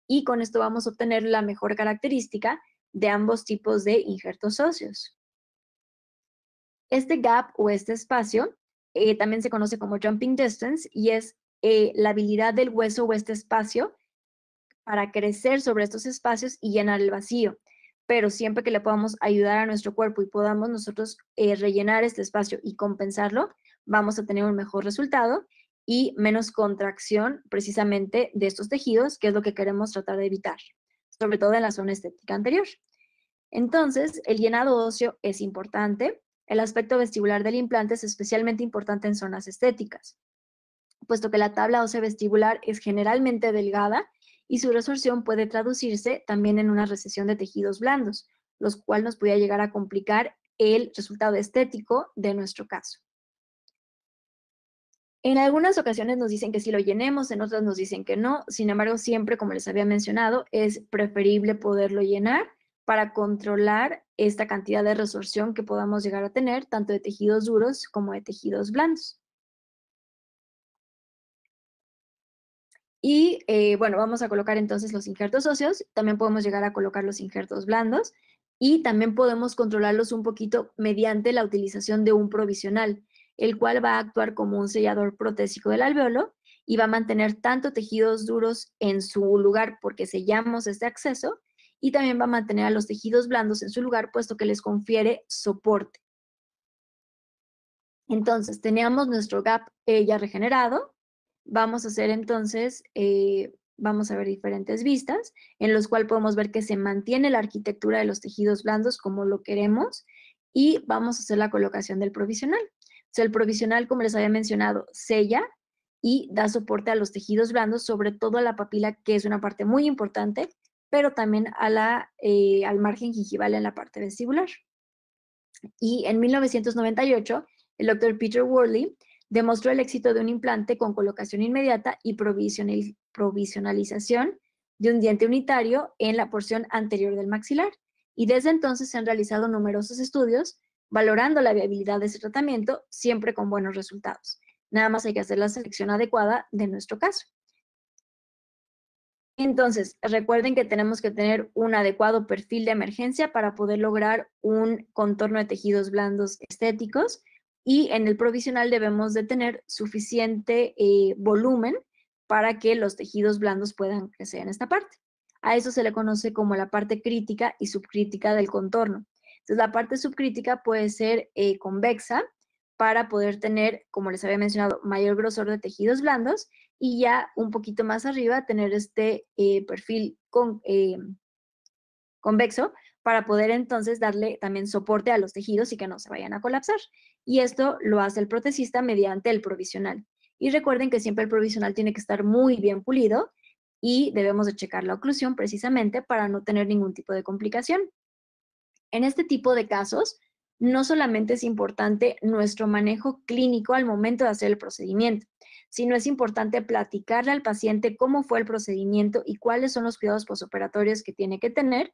Speaker 1: Y con esto vamos a obtener la mejor característica de ambos tipos de injertos óseos. Este gap o este espacio también se conoce como jumping distance y es la habilidad del hueso o este espacio para crecer sobre estos espacios y llenar el vacío. Pero siempre que le podamos ayudar a nuestro cuerpo y podamos nosotros rellenar este espacio y compensarlo, vamos a tener un mejor resultado y menos contracción precisamente de estos tejidos, que es lo que queremos tratar de evitar, sobre todo en la zona estética anterior. Entonces, el llenado óseo es importante. El aspecto vestibular del implante es especialmente importante en zonas estéticas, puesto que la tabla ósea vestibular es generalmente delgada y su resorción puede traducirse también en una recesión de tejidos blandos, los cuales nos podía llegar a complicar el resultado estético de nuestro caso. En algunas ocasiones nos dicen que sí lo llenemos, en otras nos dicen que no. Sin embargo, siempre, como les había mencionado, es preferible poderlo llenar para controlar esta cantidad de resorción que podamos llegar a tener, tanto de tejidos duros como de tejidos blandos. Y bueno, vamos a colocar entonces los injertos óseos, también podemos llegar a colocar los injertos blandos y también podemos controlarlos un poquito mediante la utilización de un provisional, el cual va a actuar como un sellador protésico del alveolo y va a mantener tanto tejidos duros en su lugar porque sellamos este acceso y también va a mantener a los tejidos blandos en su lugar puesto que les confiere soporte. Entonces, teníamos nuestro gap ya regenerado. Vamos a hacer entonces, vamos a ver diferentes vistas, en los cuales podemos ver que se mantiene la arquitectura de los tejidos blandos como lo queremos y vamos a hacer la colocación del provisional. O sea, el provisional, como les había mencionado, sella y da soporte a los tejidos blandos, sobre todo a la papila, que es una parte muy importante, pero también a al margen gingival en la parte vestibular. Y en 1998, el doctor Peter Worley demostró el éxito de un implante con colocación inmediata y provisionalización de un diente unitario en la porción anterior del maxilar. Y desde entonces se han realizado numerosos estudios valorando la viabilidad de ese tratamiento, siempre con buenos resultados. Nada más hay que hacer la selección adecuada de nuestro caso. Entonces, recuerden que tenemos que tener un adecuado perfil de emergencia para poder lograr un contorno de tejidos blandos estéticos y en el provisional debemos de tener suficiente volumen para que los tejidos blandos puedan crecer en esta parte. A eso se le conoce como la parte crítica y subcrítica del contorno. Entonces, la parte subcrítica puede ser convexa para poder tener, como les había mencionado, mayor grosor de tejidos blandos y ya un poquito más arriba tener este perfil convexo para poder entonces darle también soporte a los tejidos y que no se vayan a colapsar. Y esto lo hace el protecista mediante el provisional. Y recuerden que siempre el provisional tiene que estar muy bien pulido y debemos de checar la oclusión precisamente para no tener ningún tipo de complicación. En este tipo de casos, no solamente es importante nuestro manejo clínico al momento de hacer el procedimiento, sino es importante platicarle al paciente cómo fue el procedimiento y cuáles son los cuidados posoperatorios que tiene que tener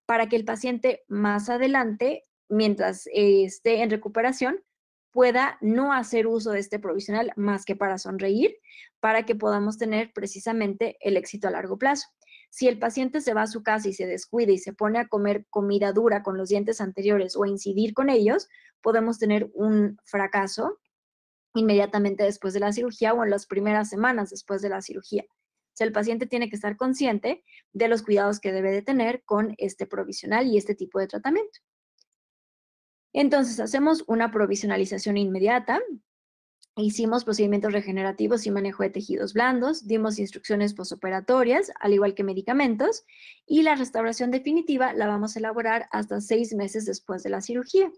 Speaker 1: para que el paciente más adelante, mientras esté en recuperación, pueda no hacer uso de este provisional más que para sonreír, para que podamos tener precisamente el éxito a largo plazo. Si el paciente se va a su casa y se descuida y se pone a comer comida dura con los dientes anteriores o a incidir con ellos, podemos tener un fracaso inmediatamente después de la cirugía o en las primeras semanas después de la cirugía. O sea, el paciente tiene que estar consciente de los cuidados que debe de tener con este provisional y este tipo de tratamiento. Entonces, hacemos una provisionalización inmediata. Hicimos procedimientos regenerativos y manejo de tejidos blandos, dimos instrucciones posoperatorias, al igual que medicamentos, y la restauración definitiva la vamos a elaborar hasta 6 meses después de la cirugía.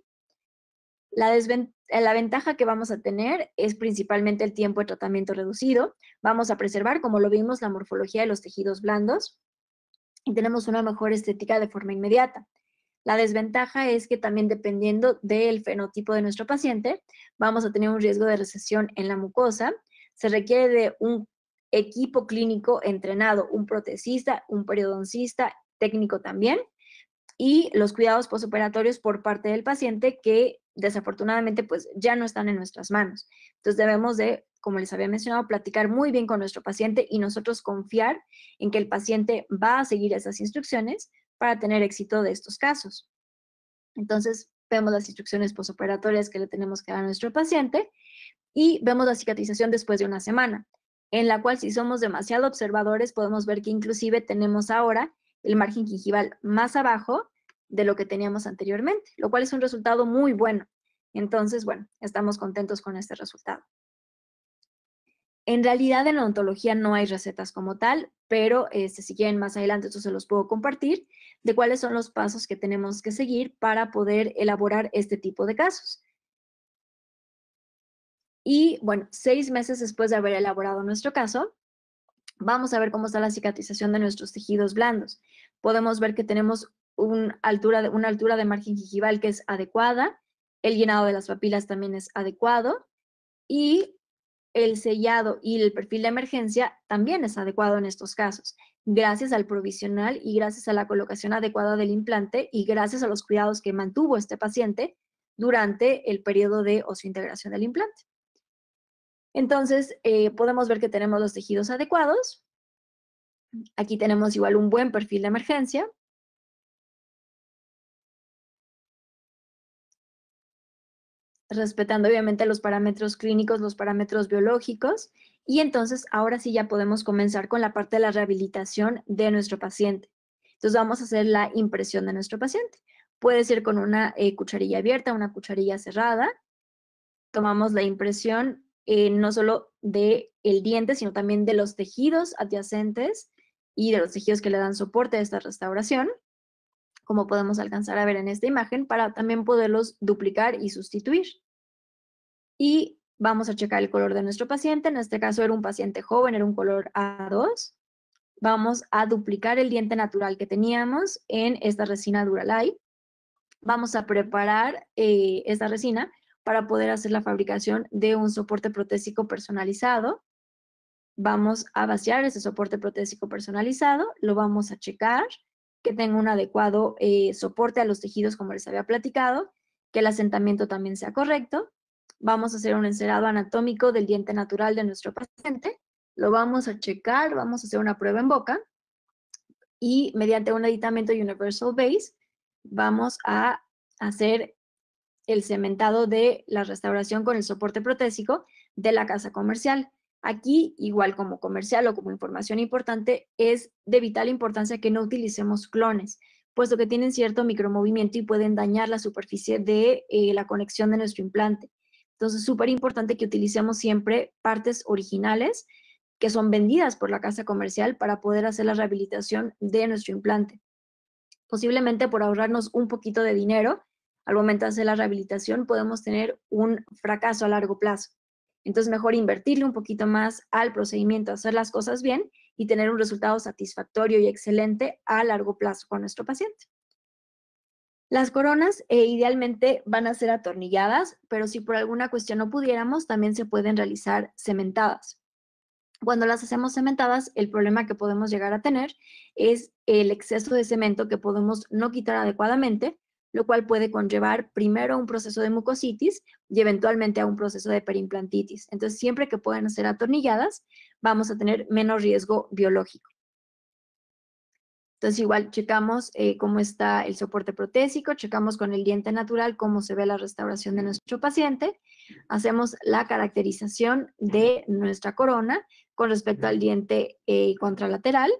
Speaker 1: La ventaja que vamos a tener es principalmente el tiempo de tratamiento reducido. Vamos a preservar, como lo vimos, la morfología de los tejidos blandos y tenemos una mejor estética de forma inmediata. La desventaja es que también dependiendo del fenotipo de nuestro paciente, vamos a tener un riesgo de recesión en la mucosa. Se requiere de un equipo clínico entrenado, un protecista, un periodoncista, técnico también, y los cuidados postoperatorios por parte del paciente que desafortunadamente pues ya no están en nuestras manos. Entonces debemos de, como les había mencionado, platicar muy bien con nuestro paciente y nosotros confiar en que el paciente va a seguir esas instrucciones para tener éxito de estos casos. Entonces, vemos las instrucciones postoperatorias que le tenemos que dar a nuestro paciente y vemos la cicatrización después de una semana, en la cual si somos demasiado observadores podemos ver que inclusive tenemos ahora el margen gingival más abajo de lo que teníamos anteriormente, lo cual es un resultado muy bueno. Entonces, bueno, estamos contentos con este resultado. En realidad, en la odontología no hay recetas como tal, pero si quieren más adelante, esto se los puedo compartir, de cuáles son los pasos que tenemos que seguir para poder elaborar este tipo de casos. Y bueno, 6 meses después de haber elaborado nuestro caso, vamos a ver cómo está la cicatrización de nuestros tejidos blandos. Podemos ver que tenemos una altura de margen gingival que es adecuada, el llenado de las papilas también es adecuado y el sellado y el perfil de emergencia también es adecuado en estos casos, gracias al provisional y gracias a la colocación adecuada del implante y gracias a los cuidados que mantuvo este paciente durante el periodo de osseointegración del implante. Entonces, podemos ver que tenemos los tejidos adecuados. Aquí tenemos igual un buen perfil de emergencia. Respetando obviamente los parámetros clínicos, los parámetros biológicos, y entonces ahora sí ya podemos comenzar con la parte de la rehabilitación de nuestro paciente. Entonces vamos a hacer la impresión de nuestro paciente. Puede ser con una cucharilla abierta, una cucharilla cerrada. Tomamos la impresión no solo del diente, sino también de los tejidos adyacentes y de los tejidos que le dan soporte a esta restauración, como podemos alcanzar a ver en esta imagen, para también poderlos duplicar y sustituir. Y vamos a checar el color de nuestro paciente. En este caso era un paciente joven, era un color A2. Vamos a duplicar el diente natural que teníamos en esta resina Duralite. Vamos a preparar esta resina para poder hacer la fabricación de un soporte protésico personalizado. Vamos a vaciar ese soporte protésico personalizado, lo vamos a checar, que tenga un adecuado soporte a los tejidos como les había platicado, que el asentamiento también sea correcto. Vamos a hacer un encerado anatómico del diente natural de nuestro paciente, lo vamos a checar, vamos a hacer una prueba en boca y mediante un aditamento Universal Base vamos a hacer el cementado de la restauración con el soporte protésico de la casa comercial. Aquí, igual como comercial o como información importante, es de vital importancia que no utilicemos clones, puesto que tienen cierto micromovimiento y pueden dañar la superficie de la conexión de nuestro implante. Entonces, súper importante que utilicemos siempre partes originales que son vendidas por la casa comercial para poder hacer la rehabilitación de nuestro implante. Posiblemente por ahorrarnos un poquito de dinero, al momento de hacer la rehabilitación podemos tener un fracaso a largo plazo. Entonces, mejor invertirle un poquito más al procedimiento, hacer las cosas bien y tener un resultado satisfactorio y excelente a largo plazo con nuestro paciente. Las coronas idealmente van a ser atornilladas, pero si por alguna cuestión no pudiéramos, también se pueden realizar cementadas. Cuando las hacemos cementadas, el problema que podemos llegar a tener es el exceso de cemento que podemos no quitar adecuadamente, lo cual puede conllevar primero a un proceso de mucositis y eventualmente a un proceso de perimplantitis. Entonces, siempre que puedan ser atornilladas, vamos a tener menos riesgo biológico. Entonces, igual checamos cómo está el soporte protésico, checamos con el diente natural cómo se ve la restauración de nuestro paciente, hacemos la caracterización de nuestra corona con respecto al diente contralateral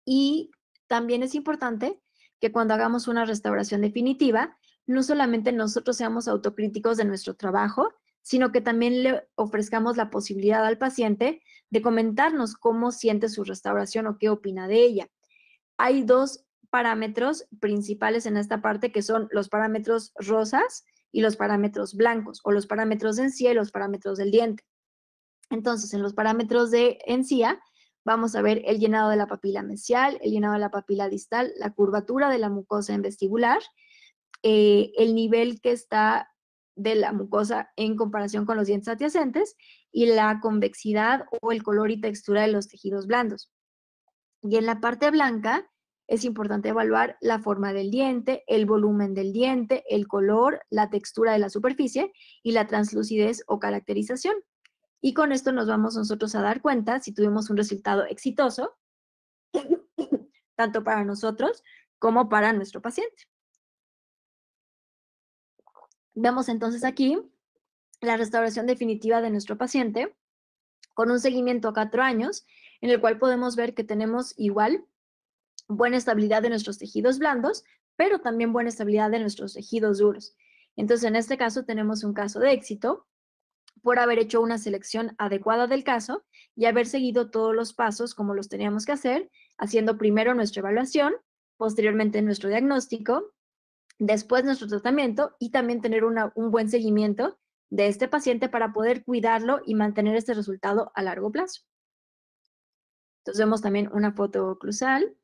Speaker 1: y también es importante que cuando hagamos una restauración definitiva, no solamente nosotros seamos autocríticos de nuestro trabajo, sino que también le ofrezcamos la posibilidad al paciente de comentarnos cómo siente su restauración o qué opina de ella. Hay dos parámetros principales en esta parte que son los parámetros rosas y los parámetros blancos, o los parámetros de encía y los parámetros del diente. Entonces, en los parámetros de encía, vamos a ver el llenado de la papila mesial, el llenado de la papila distal, la curvatura de la mucosa en vestibular, el nivel que está de la mucosa en comparación con los dientes adyacentes y la convexidad o el color y textura de los tejidos blandos. Y en la parte blanca es importante evaluar la forma del diente, el volumen del diente, el color, la textura de la superficie y la translucidez o caracterización. Y con esto nos vamos nosotros a dar cuenta si tuvimos un resultado exitoso, tanto para nosotros como para nuestro paciente. Vemos entonces aquí la restauración definitiva de nuestro paciente con un seguimiento a 4 años, en el cual podemos ver que tenemos igual buena estabilidad de nuestros tejidos blandos, pero también buena estabilidad de nuestros tejidos duros. Entonces, en este caso tenemos un caso de éxito por haber hecho una selección adecuada del caso y haber seguido todos los pasos como los teníamos que hacer, haciendo primero nuestra evaluación, posteriormente nuestro diagnóstico, después nuestro tratamiento y también tener un buen seguimiento de este paciente para poder cuidarlo y mantener este resultado a largo plazo. Entonces vemos también una foto oclusal.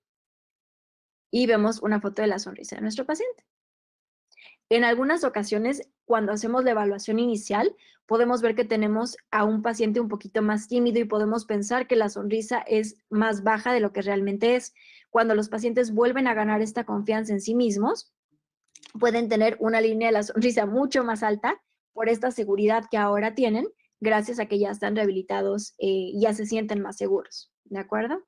Speaker 1: y vemos una foto de la sonrisa de nuestro paciente. En algunas ocasiones, cuando hacemos la evaluación inicial, podemos ver que tenemos a un paciente un poquito más tímido y podemos pensar que la sonrisa es más baja de lo que realmente es. Cuando los pacientes vuelven a ganar esta confianza en sí mismos, pueden tener una línea de la sonrisa mucho más alta por esta seguridad que ahora tienen, gracias a que ya están rehabilitados y ya se sienten más seguros. ¿De acuerdo?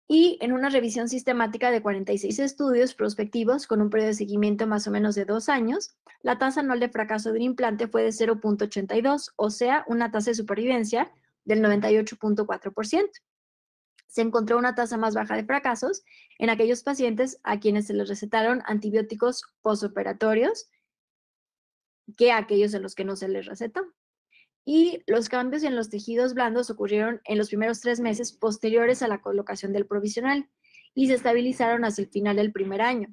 Speaker 1: Y en una revisión sistemática de 46 estudios prospectivos con un periodo de seguimiento más o menos de 2 años, la tasa anual de fracaso de un implante fue de 0.82, o sea, una tasa de supervivencia del 98.4%. Se encontró una tasa más baja de fracasos en aquellos pacientes a quienes se les recetaron antibióticos posoperatorios que a aquellos en los que no se les recetó. Y los cambios en los tejidos blandos ocurrieron en los primeros 3 meses posteriores a la colocación del provisional y se estabilizaron hacia el final del primer año.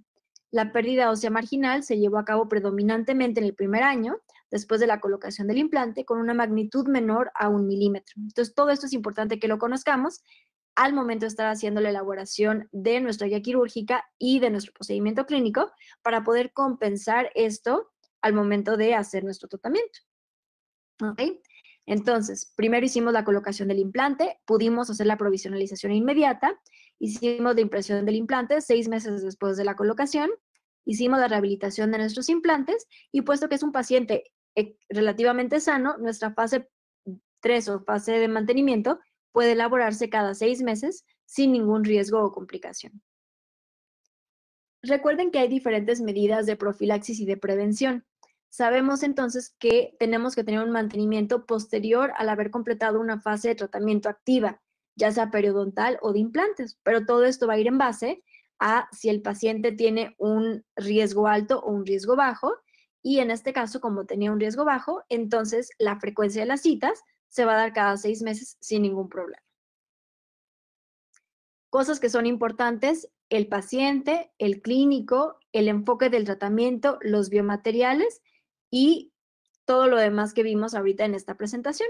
Speaker 1: La pérdida ósea marginal se llevó a cabo predominantemente en el primer año, después de la colocación del implante, con una magnitud menor a 1 milímetro. Entonces, todo esto es importante que lo conozcamos al momento de estar haciendo la elaboración de nuestra guía quirúrgica y de nuestro procedimiento clínico para poder compensar esto al momento de hacer nuestro tratamiento. ¿Ok? Entonces, primero hicimos la colocación del implante, pudimos hacer la provisionalización inmediata, hicimos la impresión del implante 6 meses después de la colocación, hicimos la rehabilitación de nuestros implantes y puesto que es un paciente relativamente sano, nuestra fase 3 o fase de mantenimiento puede elaborarse cada 6 meses sin ningún riesgo o complicación. Recuerden que hay diferentes medidas de profilaxis y de prevención. Sabemos entonces que tenemos que tener un mantenimiento posterior al haber completado una fase de tratamiento activa, ya sea periodontal o de implantes, pero todo esto va a ir en base a si el paciente tiene un riesgo alto o un riesgo bajo, y en este caso, como tenía un riesgo bajo, entonces la frecuencia de las citas se va a dar cada 6 meses sin ningún problema. Cosas que son importantes, el paciente, el clínico, el enfoque del tratamiento, los biomateriales y todo lo demás que vimos ahorita en esta presentación.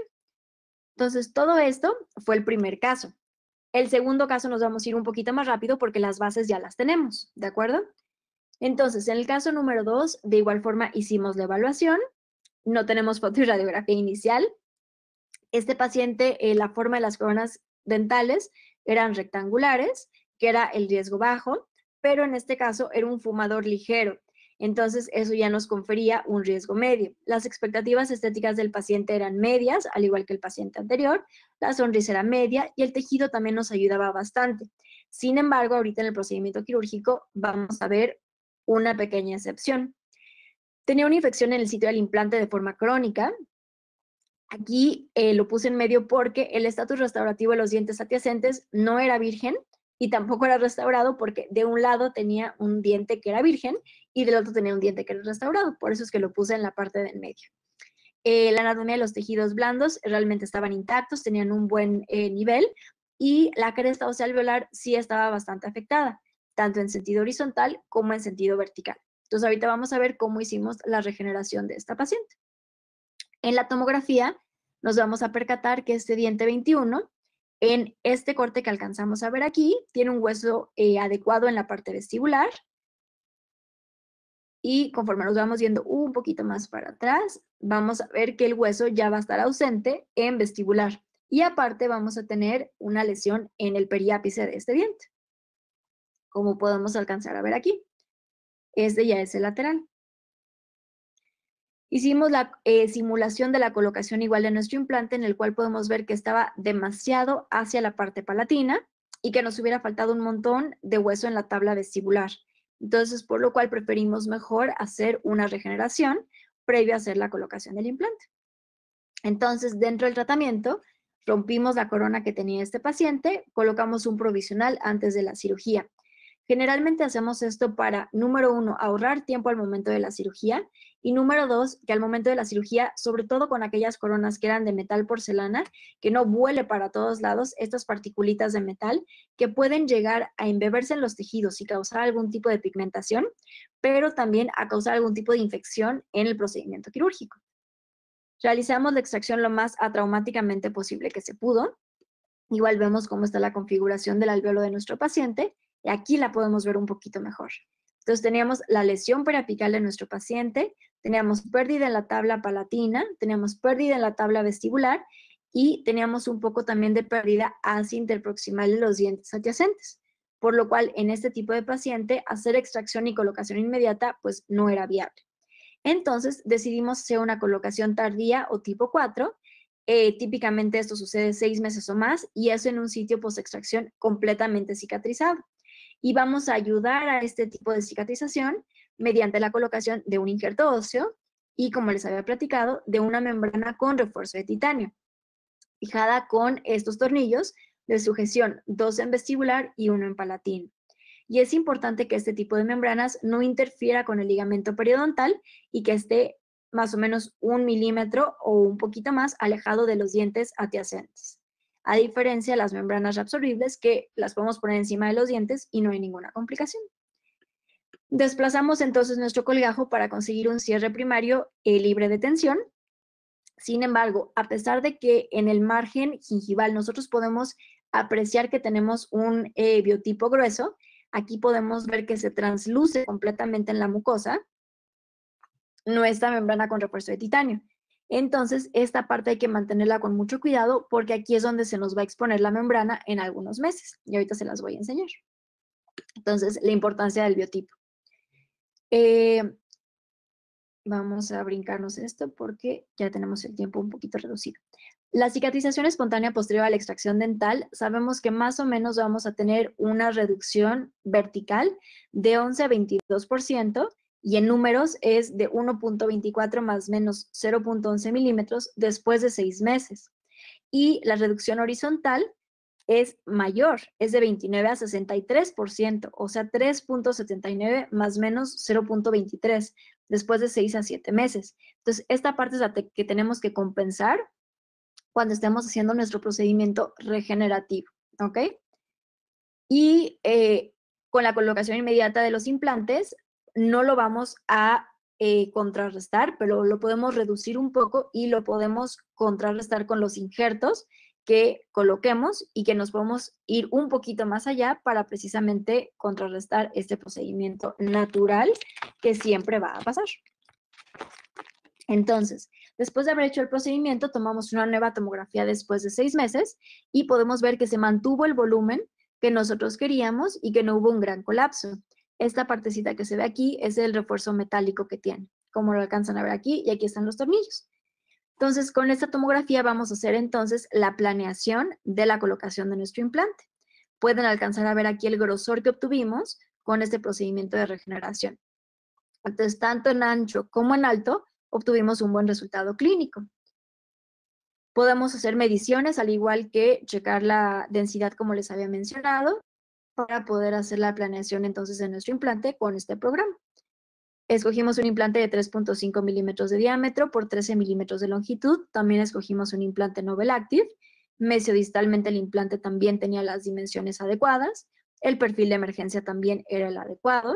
Speaker 1: Entonces, todo esto fue el primer caso. El segundo caso nos vamos a ir un poquito más rápido porque las bases ya las tenemos, ¿de acuerdo? Entonces, en el caso número 2, de igual forma hicimos la evaluación, no tenemos foto y radiografía inicial. Este paciente, la forma de las coronas dentales eran rectangulares, que era el riesgo bajo, pero en este caso era un fumador ligero. Entonces, eso ya nos confería un riesgo medio. Las expectativas estéticas del paciente eran medias, al igual que el paciente anterior. La sonrisa era media y el tejido también nos ayudaba bastante. Sin embargo, ahorita en el procedimiento quirúrgico vamos a ver una pequeña excepción. Tenía una infección en el sitio del implante de forma crónica. Aquí lo puse en medio porque el estatus restaurativo de los dientes adyacentes no era virgen y tampoco era restaurado porque de un lado tenía un diente que era virgen y del otro tenía un diente que era restaurado. Por eso es que lo puse en la parte del medio. La anatomía de los tejidos blandos realmente estaban intactos, tenían un buen nivel y la cresta ósea alveolar sí estaba bastante afectada, tanto en sentido horizontal como en sentido vertical. Entonces ahorita vamos a ver cómo hicimos la regeneración de esta paciente. En la tomografía nos vamos a percatar que este diente 21, en este corte que alcanzamos a ver aquí, tiene un hueso adecuado en la parte vestibular. Y conforme nos vamos yendo un poquito más para atrás, vamos a ver que el hueso ya va a estar ausente en vestibular. Y aparte vamos a tener una lesión en el periápice de este diente, como podemos alcanzar a ver aquí. Este ya es el lateral. Hicimos la simulación de la colocación igual de nuestro implante, en el cual podemos ver que estaba demasiado hacia la parte palatina y que nos hubiera faltado un montón de hueso en la tabla vestibular. Entonces, por lo cual preferimos mejor hacer una regeneración previo a hacer la colocación del implante. Entonces, dentro del tratamiento, rompimos la corona que tenía este paciente, colocamos un provisional antes de la cirugía. Generalmente hacemos esto para, número 1, ahorrar tiempo al momento de la cirugía y número 2, que al momento de la cirugía, sobre todo con aquellas coronas que eran de metal porcelana, que no vuele para todos lados estas particulitas de metal que pueden llegar a embeberse en los tejidos y causar algún tipo de pigmentación, pero también a causar algún tipo de infección en el procedimiento quirúrgico. Realizamos la extracción lo más atraumáticamente posible que se pudo. Igual vemos cómo está la configuración del alveolo de nuestro paciente Y aquí la podemos ver un poquito mejor. Entonces teníamos la lesión periapical de nuestro paciente, teníamos pérdida en la tabla palatina, teníamos pérdida en la tabla vestibular y teníamos un poco también de pérdida hacia interproximal de los dientes adyacentes, por lo cual en este tipo de paciente hacer extracción y colocación inmediata pues no era viable. Entonces decidimos hacer una colocación tardía o tipo 4. Típicamente esto sucede 6 meses o más y eso en un sitio post-extracción completamente cicatrizado. Y vamos a ayudar a este tipo de cicatrización mediante la colocación de un injerto óseo y, como les había platicado, de una membrana con refuerzo de titanio, fijada con estos tornillos de sujeción, 2 en vestibular y 1 en palatino. Y es importante que este tipo de membranas no interfiera con el ligamento periodontal y que esté más o menos 1 milímetro o un poquito más alejado de los dientes adyacentes. A diferencia de las membranas reabsorbibles que las podemos poner encima de los dientes y no hay ninguna complicación. Desplazamos entonces nuestro colgajo para conseguir un cierre primario libre de tensión. Sin embargo, a pesar de que en el margen gingival nosotros podemos apreciar que tenemos un biotipo grueso, aquí podemos ver que se transluce completamente en la mucosa nuestra membrana con refuerzo de titanio. Entonces, esta parte hay que mantenerla con mucho cuidado porque aquí es donde se nos va a exponer la membrana en algunos meses. Y ahorita se las voy a enseñar. Entonces, la importancia del biotipo. Vamos a brincarnos esto porque ya tenemos el tiempo un poquito reducido. La cicatrización espontánea posterior a la extracción dental, sabemos que más o menos vamos a tener una reducción vertical de 11 a 22% y en números es de 1.24 más menos 0.11 milímetros después de 6 meses. Y la reducción horizontal es mayor, es de 29 a 63%, o sea, 3.79 más menos 0.23 después de 6 a 7 meses. Entonces, esta parte es la que tenemos que compensar cuando estemos haciendo nuestro procedimiento regenerativo, ¿ok? Y con la colocación inmediata de los implantes, no lo vamos a contrarrestar, pero lo podemos reducir un poco y lo podemos contrarrestar con los injertos que coloquemos y que nos podemos ir un poquito más allá para precisamente contrarrestar este procedimiento natural que siempre va a pasar. Entonces, después de haber hecho el procedimiento, tomamos una nueva tomografía después de 6 meses y podemos ver que se mantuvo el volumen que nosotros queríamos y que no hubo un gran colapso. Esta partecita que se ve aquí es el refuerzo metálico que tiene, como lo alcanzan a ver aquí, y aquí están los tornillos. Entonces, con esta tomografía vamos a hacer entonces la planeación de la colocación de nuestro implante. Pueden alcanzar a ver aquí el grosor que obtuvimos con este procedimiento de regeneración. Entonces, tanto en ancho como en alto, obtuvimos un buen resultado clínico. Podemos hacer mediciones, al igual que checar la densidad, como les había mencionado, para poder hacer la planeación entonces de nuestro implante con este programa. Escogimos un implante de 3.5 milímetros de diámetro por 13 milímetros de longitud. También escogimos un implante Novel Active. Mesiodistalmente el implante también tenía las dimensiones adecuadas. El perfil de emergencia también era el adecuado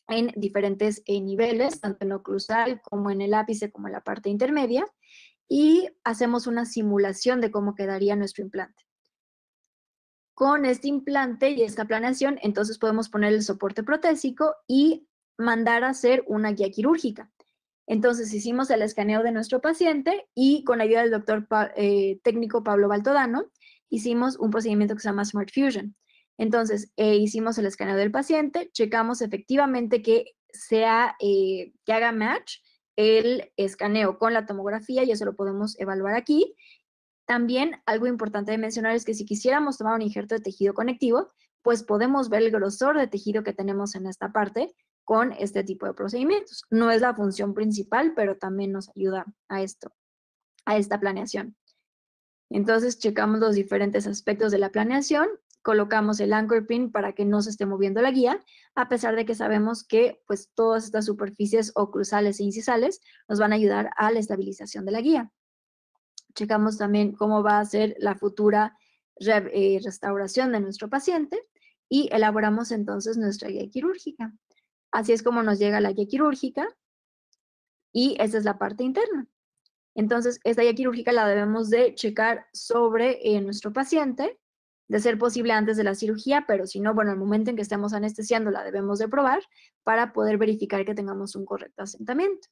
Speaker 1: en diferentes niveles, tanto en lo oclusal como en el ápice, como en la parte intermedia, y hacemos una simulación de cómo quedaría nuestro implante. Con este implante y esta planeación, entonces podemos poner el soporte protésico y mandar a hacer una guía quirúrgica. Entonces hicimos el escaneo de nuestro paciente y con la ayuda del doctor técnico Pablo Baltodano, hicimos un procedimiento que se llama Smart Fusion. Entonces, hicimos el escaneo del paciente, checamos efectivamente que que haga match el escaneo con la tomografía y eso lo podemos evaluar aquí. También algo importante de mencionar es que si quisiéramos tomar un injerto de tejido conectivo, pues podemos ver el grosor de tejido que tenemos en esta parte con este tipo de procedimientos. No es la función principal, pero también nos ayuda a esto, a esta planeación. Entonces, checamos los diferentes aspectos de la planeación, colocamos el anchor pin para que no se esté moviendo la guía, a pesar de que sabemos que pues todas estas superficies oclusales e incisales nos van a ayudar a la estabilización de la guía. Checamos también cómo va a ser la futura restauración de nuestro paciente y elaboramos entonces nuestra guía quirúrgica. Así es como nos llega la guía quirúrgica y esa es la parte interna. Entonces, esta guía quirúrgica la debemos de checar sobre nuestro paciente De ser posible antes de la cirugía, pero si no, bueno, al momento en que estemos anestesiando la debemos de probar para poder verificar que tengamos un correcto asentamiento.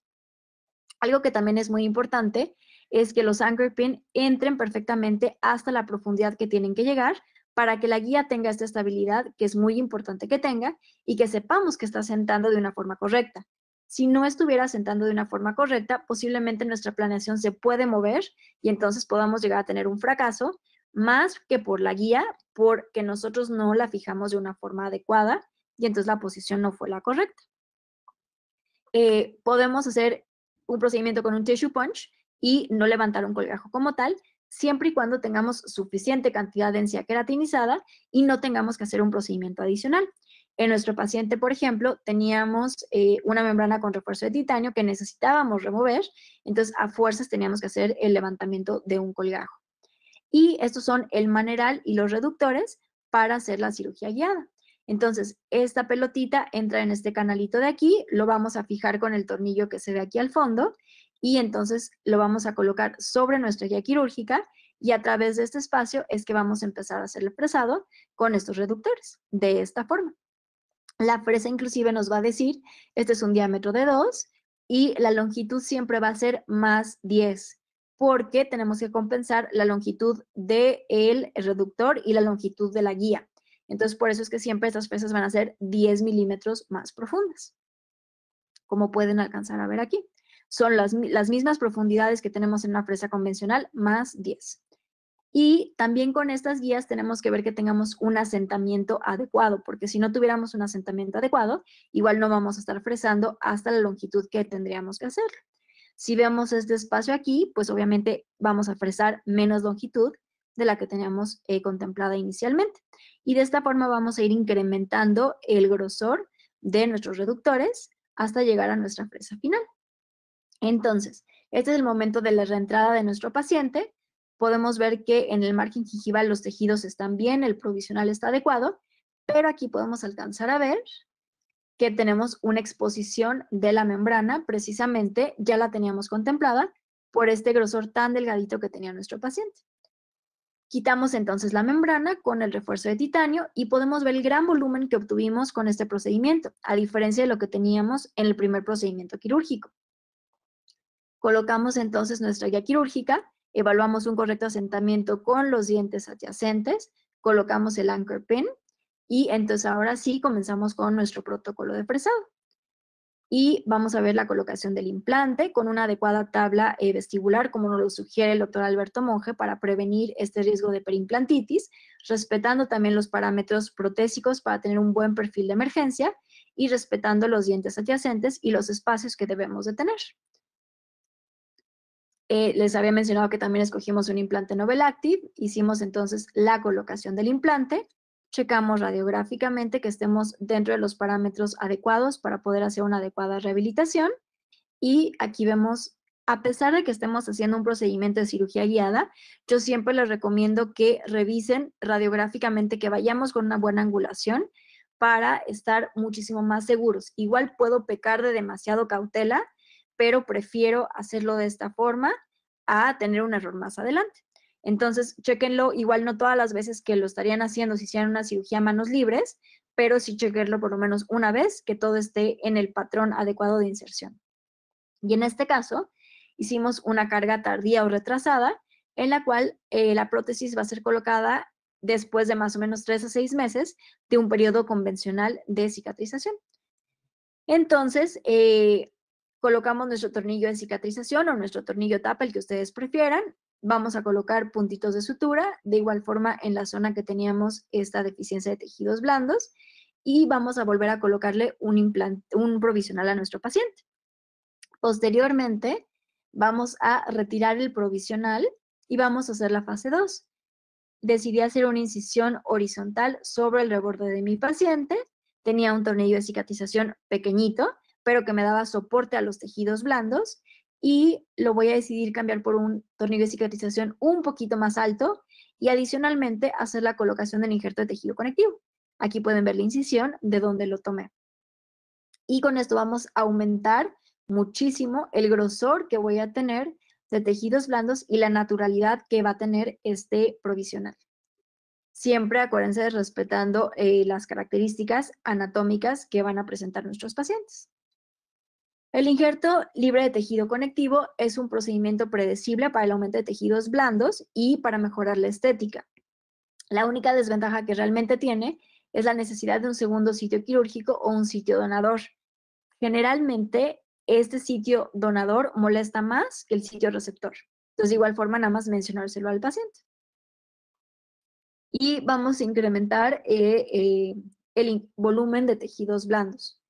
Speaker 1: Algo que también es muy importante es que los anchor pin entren perfectamente hasta la profundidad que tienen que llegar para que la guía tenga esta estabilidad, que es muy importante que tenga, y que sepamos que está sentando de una forma correcta. Si no estuviera sentando de una forma correcta, posiblemente nuestra planeación se puede mover y entonces podamos llegar a tener un fracaso, más que por la guía, porque nosotros no la fijamos de una forma adecuada y entonces la posición no fue la correcta. Podemos hacer un procedimiento con un tissue punch y no levantar un colgajo como tal, siempre y cuando tengamos suficiente cantidad de encía queratinizada y no tengamos que hacer un procedimiento adicional. En nuestro paciente, por ejemplo, teníamos una membrana con refuerzo de titanio que necesitábamos remover, entonces a fuerzas teníamos que hacer el levantamiento de un colgajo. Y estos son el maneral y los reductores para hacer la cirugía guiada. Entonces, esta pelotita entra en este canalito de aquí, lo vamos a fijar con el tornillo que se ve aquí al fondo y entonces lo vamos a colocar sobre nuestra guía quirúrgica y a través de este espacio es que vamos a empezar a hacer el fresado con estos reductores, de esta forma. La fresa inclusive nos va a decir, este es un diámetro de 2 y la longitud siempre va a ser más 10 porque tenemos que compensar la longitud del reductor y la longitud de la guía. Entonces, por eso es que siempre estas fresas van a ser 10 milímetros más profundas, como pueden alcanzar a ver aquí. Son las mismas profundidades que tenemos en una fresa convencional, más 10. Y también con estas guías tenemos que ver que tengamos un asentamiento adecuado, porque si no tuviéramos un asentamiento adecuado, igual no vamos a estar fresando hasta la longitud que tendríamos que hacer. Si vemos este espacio aquí, pues obviamente vamos a fresar menos longitud de la que teníamos contemplada inicialmente. Y de esta forma vamos a ir incrementando el grosor de nuestros reductores hasta llegar a nuestra fresa final. Entonces, este es el momento de la reentrada de nuestro paciente. Podemos ver que en el margen gingival los tejidos están bien, el provisional está adecuado, pero aquí podemos alcanzar a ver que tenemos una exposición de la membrana, precisamente ya la teníamos contemplada por este grosor tan delgadito que tenía nuestro paciente. Quitamos entonces la membrana con el refuerzo de titanio y podemos ver el gran volumen que obtuvimos con este procedimiento, a diferencia de lo que teníamos en el primer procedimiento quirúrgico. Colocamos entonces nuestra guía quirúrgica, evaluamos un correcto asentamiento con los dientes adyacentes, colocamos el anchor pin y entonces ahora sí comenzamos con nuestro protocolo de fresado. Y vamos a ver la colocación del implante con una adecuada tabla vestibular, como nos lo sugiere el doctor Alberto Monge, para prevenir este riesgo de perimplantitis, respetando también los parámetros protésicos para tener un buen perfil de emergencia y respetando los dientes adyacentes y los espacios que debemos de tener. Les había mencionado que también escogimos un implante Novel Active, hicimos entonces la colocación del implante, checamos radiográficamente que estemos dentro de los parámetros adecuados para poder hacer una adecuada rehabilitación y aquí vemos, a pesar de que estemos haciendo un procedimiento de cirugía guiada, yo siempre les recomiendo que revisen radiográficamente, que vayamos con una buena angulación para estar muchísimo más seguros. Igual puedo pecar de demasiado cautela, pero prefiero hacerlo de esta forma a tener un error más adelante. Entonces, chéquenlo, igual no todas las veces que lo estarían haciendo si hicieran una cirugía a manos libres, pero sí chequenlo por lo menos una vez, que todo esté en el patrón adecuado de inserción. Y en este caso, hicimos una carga tardía o retrasada, en la cual la prótesis va a ser colocada después de más o menos 3 a 6 meses de un periodo convencional de cicatrización. Entonces, colocamos nuestro tornillo de cicatrización o nuestro tornillo tapa, el que ustedes prefieran. Vamos a colocar puntitos de sutura, de igual forma en la zona que teníamos esta deficiencia de tejidos blandos, y vamos a volver a colocarle un provisional a nuestro paciente. Posteriormente, vamos a retirar el provisional y vamos a hacer la fase 2. Decidí hacer una incisión horizontal sobre el reborde de mi paciente. Tenía un tornillo de cicatrización pequeñito, pero que me daba soporte a los tejidos blandos y lo voy a decidir cambiar por un tornillo de cicatrización un poquito más alto y adicionalmente hacer la colocación del injerto de tejido conectivo. Aquí pueden ver la incisión de donde lo tomé. Y con esto vamos a aumentar muchísimo el grosor que voy a tener de tejidos blandos y la naturalidad que va a tener este provisional. Siempre acuérdense de respetando las características anatómicas que van a presentar nuestros pacientes. El injerto libre de tejido conectivo es un procedimiento predecible para el aumento de tejidos blandos y para mejorar la estética. La única desventaja que realmente tiene es la necesidad de un segundo sitio quirúrgico o un sitio donador. Generalmente, este sitio donador molesta más que el sitio receptor. Entonces, de igual forma, nada más mencionárselo al paciente. Y vamos a incrementar el volumen de tejidos blandos.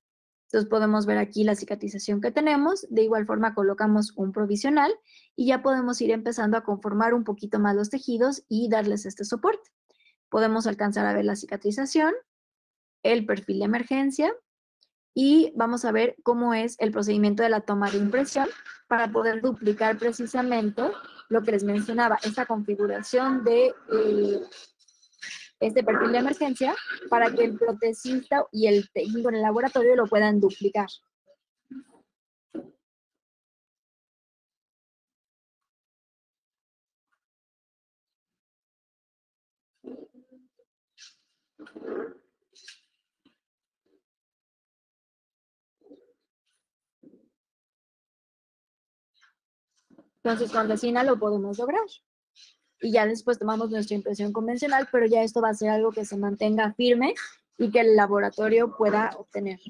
Speaker 1: Entonces podemos ver aquí la cicatrización que tenemos, de igual forma colocamos un provisional y ya podemos ir empezando a conformar un poquito más los tejidos y darles este soporte. Podemos alcanzar a ver la cicatrización, el perfil de emergencia y vamos a ver cómo es el procedimiento de la toma de impresión para poder duplicar precisamente lo que les mencionaba, esta configuración de este perfil de emergencia para que el protecista y el técnico en el laboratorio lo puedan duplicar. Entonces con resina lo podemos lograr. Y ya después tomamos nuestra impresión convencional, pero ya esto va a ser algo que se mantenga firme y que el laboratorio pueda obtener.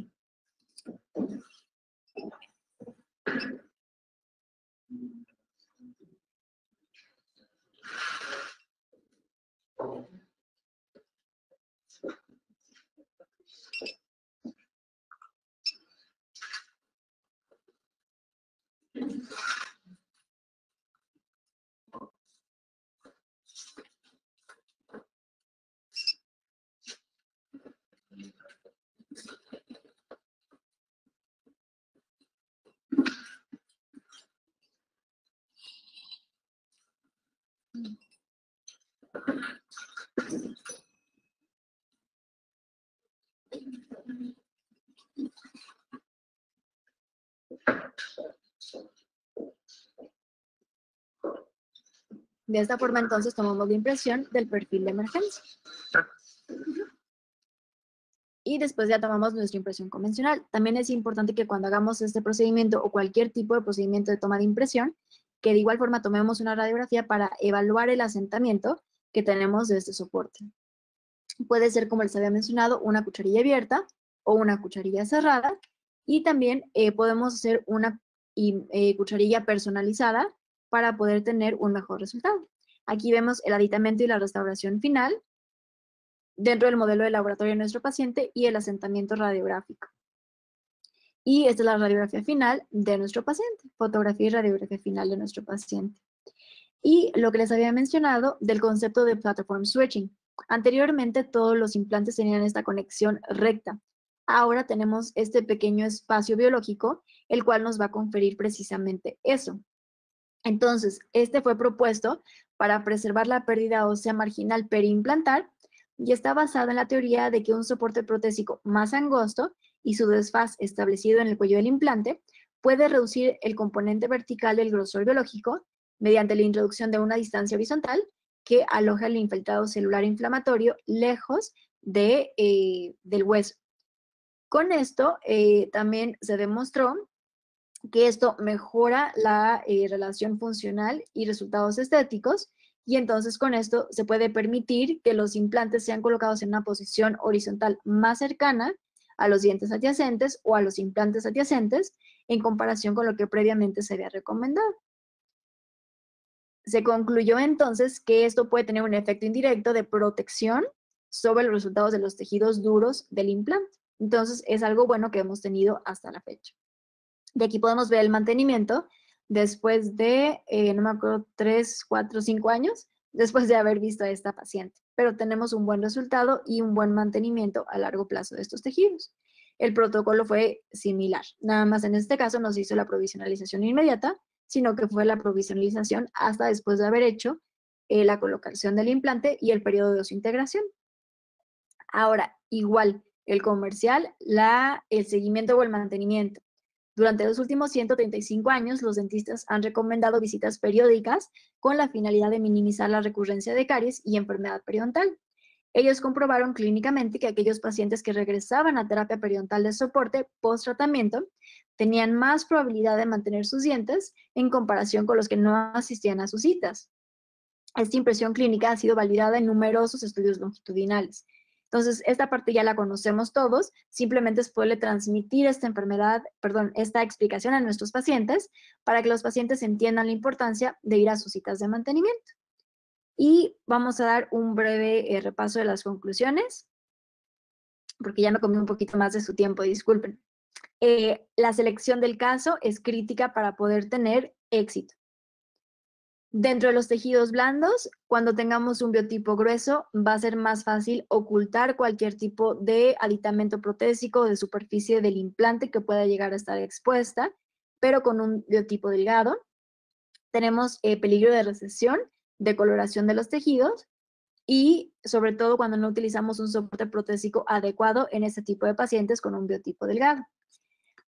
Speaker 1: De esta forma, entonces, tomamos la impresión del perfil de emergencia. Y después ya tomamos nuestra impresión convencional. También es importante que cuando hagamos este procedimiento o cualquier tipo de procedimiento de toma de impresión, que de igual forma tomemos una radiografía para evaluar el asentamiento que tenemos de este soporte. Puede ser, como les había mencionado, una cucharilla abierta o una cucharilla cerrada. Y también podemos hacer una cucharilla personalizada para poder tener un mejor resultado. Aquí vemos el aditamento y la restauración final dentro del modelo de laboratorio de nuestro paciente y el asentamiento radiográfico. Y esta es la radiografía final de nuestro paciente, fotografía y radiografía final de nuestro paciente. Y lo que les había mencionado del concepto de platform switching. Anteriormente todos los implantes tenían esta conexión recta. Ahora tenemos este pequeño espacio biológico, el cual nos va a conferir precisamente eso. Entonces, este fue propuesto para preservar la pérdida ósea marginal periimplantar y está basado en la teoría de que un soporte protésico más angosto y su desfaz establecido en el cuello del implante puede reducir el componente vertical del grosor biológico mediante la introducción de una distancia horizontal que aloja el infiltrado celular inflamatorio lejos del hueso. Con esto también se demostró que esto mejora la relación funcional y resultados estéticos, y entonces con esto se puede permitir que los implantes sean colocados en una posición horizontal más cercana a los dientes adyacentes o a los implantes adyacentes en comparación con lo que previamente se había recomendado. Se concluyó entonces que esto puede tener un efecto indirecto de protección sobre los resultados de los tejidos duros del implante. Entonces es algo bueno que hemos tenido hasta la fecha. De aquí podemos ver el mantenimiento después de, no me acuerdo, 3, 4, 5 años después de haber visto a esta paciente. Pero tenemos un buen resultado y un buen mantenimiento a largo plazo de estos tejidos. El protocolo fue similar. Nada más en este caso no se hizo la provisionalización inmediata, sino que fue la provisionalización hasta después de haber hecho la colocación del implante y el periodo de osintegración. Ahora, igual, el comercial, el seguimiento o el mantenimiento. Durante los últimos 135 años, los dentistas han recomendado visitas periódicas con la finalidad de minimizar la recurrencia de caries y enfermedad periodontal. Ellos comprobaron clínicamente que aquellos pacientes que regresaban a terapia periodontal de soporte post-tratamiento tenían más probabilidad de mantener sus dientes en comparación con los que no asistían a sus citas. Esta impresión clínica ha sido validada en numerosos estudios longitudinales. Entonces, esta parte ya la conocemos todos, simplemente es poderle transmitir esta explicación a nuestros pacientes para que los pacientes entiendan la importancia de ir a sus citas de mantenimiento. Y vamos a dar un breve repaso de las conclusiones, porque ya me comí un poquito más de su tiempo, disculpen. La selección del caso es crítica para poder tener éxito. Dentro de los tejidos blandos, cuando tengamos un biotipo grueso, va a ser más fácil ocultar cualquier tipo de aditamento protésico o de superficie del implante que pueda llegar a estar expuesta, pero con un biotipo delgado. Tenemos peligro de recesión, de coloración de los tejidos y sobre todo cuando no utilizamos un soporte protésico adecuado en este tipo de pacientes con un biotipo delgado.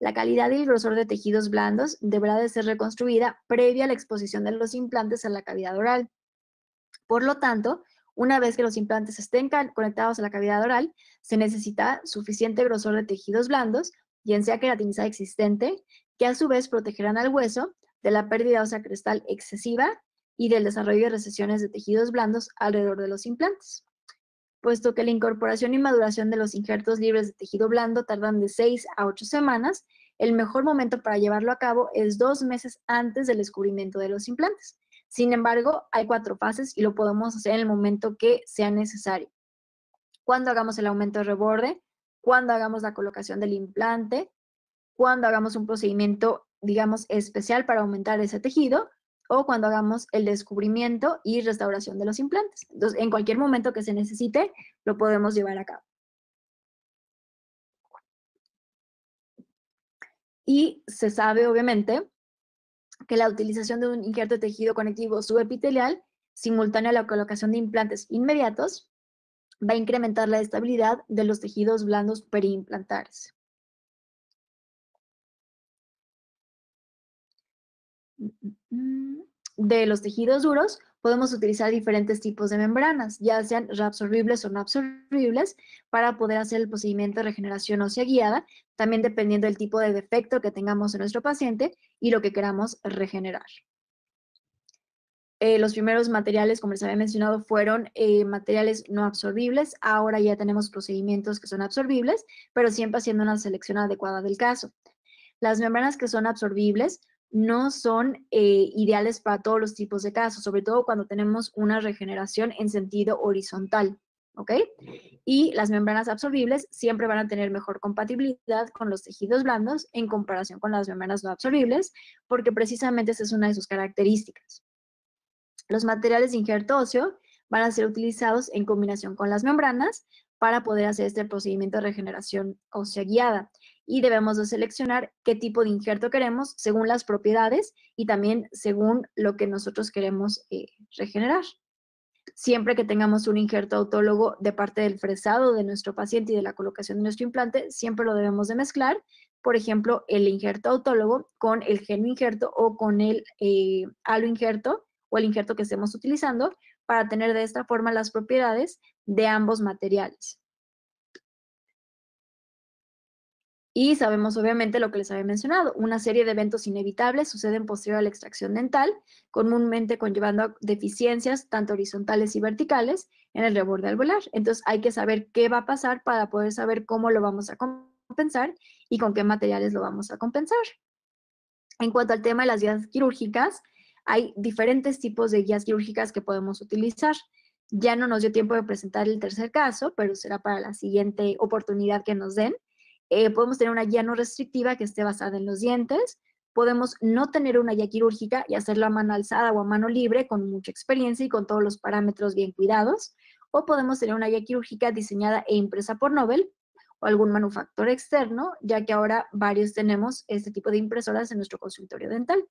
Speaker 1: La calidad y el grosor de tejidos blandos deberá de ser reconstruida previa a la exposición de los implantes a la cavidad oral. Por lo tanto, una vez que los implantes estén conectados a la cavidad oral, se necesita suficiente grosor de tejidos blandos, bien sea queratinizada existente, que a su vez protegerán al hueso de la pérdida ósea crestal excesiva y del desarrollo de recesiones de tejidos blandos alrededor de los implantes. Puesto que la incorporación y maduración de los injertos libres de tejido blando tardan de 6 a 8 semanas, el mejor momento para llevarlo a cabo es 2 meses antes del descubrimiento de los implantes. Sin embargo, hay 4 fases y lo podemos hacer en el momento que sea necesario. Cuando hagamos el aumento de reborde, cuando hagamos la colocación del implante, cuando hagamos un procedimiento, digamos, especial para aumentar ese tejido, o cuando hagamos el descubrimiento y restauración de los implantes. Entonces, en cualquier momento que se necesite, lo podemos llevar a cabo. Y se sabe, obviamente, que la utilización de un injerto de tejido conectivo subepitelial, simultáneo a la colocación de implantes inmediatos, va a incrementar la estabilidad de los tejidos blandos periimplantares. De los tejidos duros, podemos utilizar diferentes tipos de membranas, ya sean reabsorbibles o no absorbibles, para poder hacer el procedimiento de regeneración ósea guiada, también dependiendo del tipo de defecto que tengamos en nuestro paciente y lo que queramos regenerar. Los primeros materiales, como les había mencionado, fueron materiales no absorbibles. Ahora ya tenemos procedimientos que son absorbibles, pero siempre haciendo una selección adecuada del caso. Las membranas que son absorbibles no son ideales para todos los tipos de casos, sobre todo cuando tenemos una regeneración en sentido horizontal, ¿ok? Y las membranas absorbibles siempre van a tener mejor compatibilidad con los tejidos blandos en comparación con las membranas no absorbibles, porque precisamente esa es una de sus características. Los materiales de injerto óseo van a ser utilizados en combinación con las membranas para poder hacer este procedimiento de regeneración ósea guiada. Y debemos de seleccionar qué tipo de injerto queremos según las propiedades y también según lo que nosotros queremos regenerar. Siempre que tengamos un injerto autólogo de parte del fresado de nuestro paciente y de la colocación de nuestro implante, siempre lo debemos de mezclar. Por ejemplo, el injerto autólogo con el genoinjerto o con el aloinjerto o el injerto que estemos utilizando para tener de esta forma las propiedades de ambos materiales. Y sabemos obviamente lo que les había mencionado, una serie de eventos inevitables suceden posterior a la extracción dental, comúnmente conllevando deficiencias tanto horizontales y verticales en el reborde alveolar. Entonces hay que saber qué va a pasar para poder saber cómo lo vamos a compensar y con qué materiales lo vamos a compensar. En cuanto al tema de las guías quirúrgicas, hay diferentes tipos de guías quirúrgicas que podemos utilizar. Ya no nos dio tiempo de presentar el tercer caso, pero será para la siguiente oportunidad que nos den. Podemos tener una guía no restrictiva que esté basada en los dientes. Podemos no tener una guía quirúrgica y hacerlo a mano alzada o a mano libre con mucha experiencia y con todos los parámetros bien cuidados. O podemos tener una guía quirúrgica diseñada e impresa por Nobel o algún manufactor externo, ya que ahora varios tenemos este tipo de impresoras en nuestro consultorio dental.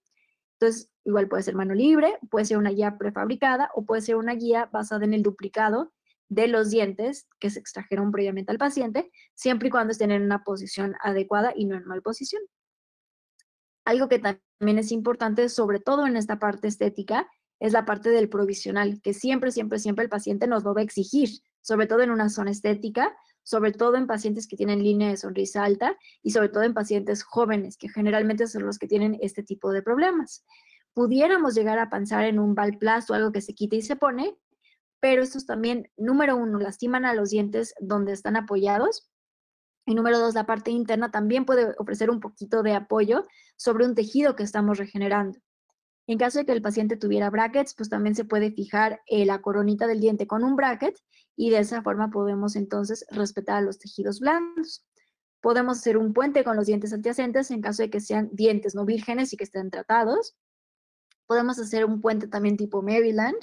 Speaker 1: Entonces, igual puede ser mano libre, puede ser una guía prefabricada o puede ser una guía basada en el duplicado de los dientes que se extrajeron previamente al paciente, siempre y cuando estén en una posición adecuada y no en mal posición. Algo que también es importante, sobre todo en esta parte estética, es la parte del provisional, que siempre, siempre, siempre el paciente nos lo va a exigir. sobre todo en una zona estética, sobre todo en pacientes que tienen línea de sonrisa alta y sobre todo en pacientes jóvenes, que generalmente son los que tienen este tipo de problemas. Pudiéramos llegar a pensar en un Valplas o algo que se quita y se pone, pero estos también, número uno, lastiman a los dientes donde están apoyados, y número dos, la parte interna también puede ofrecer un poquito de apoyo sobre un tejido que estamos regenerando. En caso de que el paciente tuviera brackets, pues también se puede fijar la coronita del diente con un bracket y de esa forma podemos entonces respetar a los tejidos blandos. Podemos hacer un puente con los dientes adyacentes en caso de que sean dientes no vírgenes y que estén tratados. Podemos hacer un puente también tipo Maryland.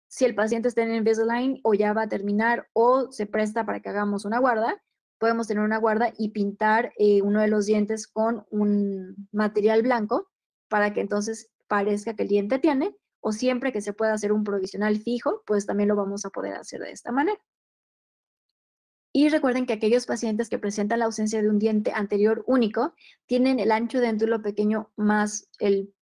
Speaker 1: Si el paciente está en Invisalign o ya va a terminar o se presta para que hagamos una guarda, podemos tener una guarda y pintar uno de los dientes con un material blanco para que entonces parezca que el diente tiene, o siempre que se pueda hacer un provisional fijo, pues también lo vamos a poder hacer de esta manera. Y recuerden que aquellos pacientes que presentan la ausencia de un diente anterior único tienen el ancho de déntulo pequeño más, el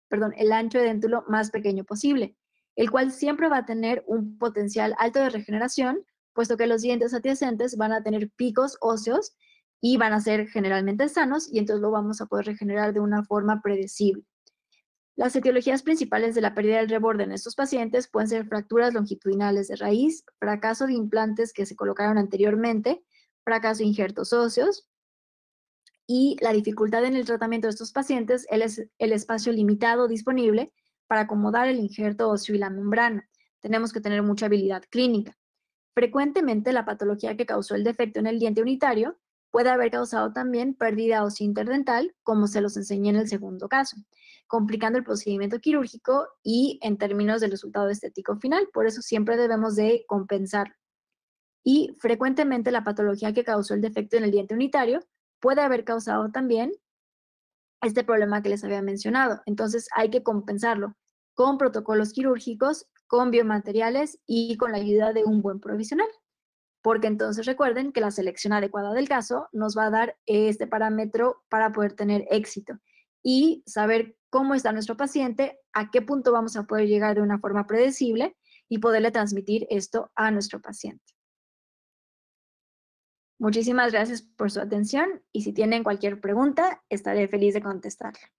Speaker 1: ancho de déntulo más pequeño posible, el cual siempre va a tener un potencial alto de regeneración, puesto que los dientes adyacentes van a tener picos óseos y van a ser generalmente sanos y entonces lo vamos a poder regenerar de una forma predecible. Las etiologías principales de la pérdida del reborde en estos pacientes pueden ser fracturas longitudinales de raíz, fracaso de implantes que se colocaron anteriormente, fracaso de injertos óseos y la dificultad en el tratamiento de estos pacientes es el espacio limitado disponible para acomodar el injerto óseo y la membrana. Tenemos que tener mucha habilidad clínica. Frecuentemente, la patología que causó el defecto en el diente unitario puede haber causado también pérdida ósea interdental, como se los enseñé en el segundo caso, complicando el procedimiento quirúrgico y en términos del resultado estético final. Por eso siempre debemos de compensar. Y frecuentemente la patología que causó el defecto en el diente unitario puede haber causado también este problema que les había mencionado. Entonces hay que compensarlo con protocolos quirúrgicos, con biomateriales y con la ayuda de un buen provisional, porque entonces recuerden que la selección adecuada del caso nos va a dar este parámetro para poder tener éxito y saber cómo está nuestro paciente, a qué punto vamos a poder llegar de una forma predecible y poderle transmitir esto a nuestro paciente. Muchísimas gracias por su atención y si tienen cualquier pregunta, estaré feliz de contestarla.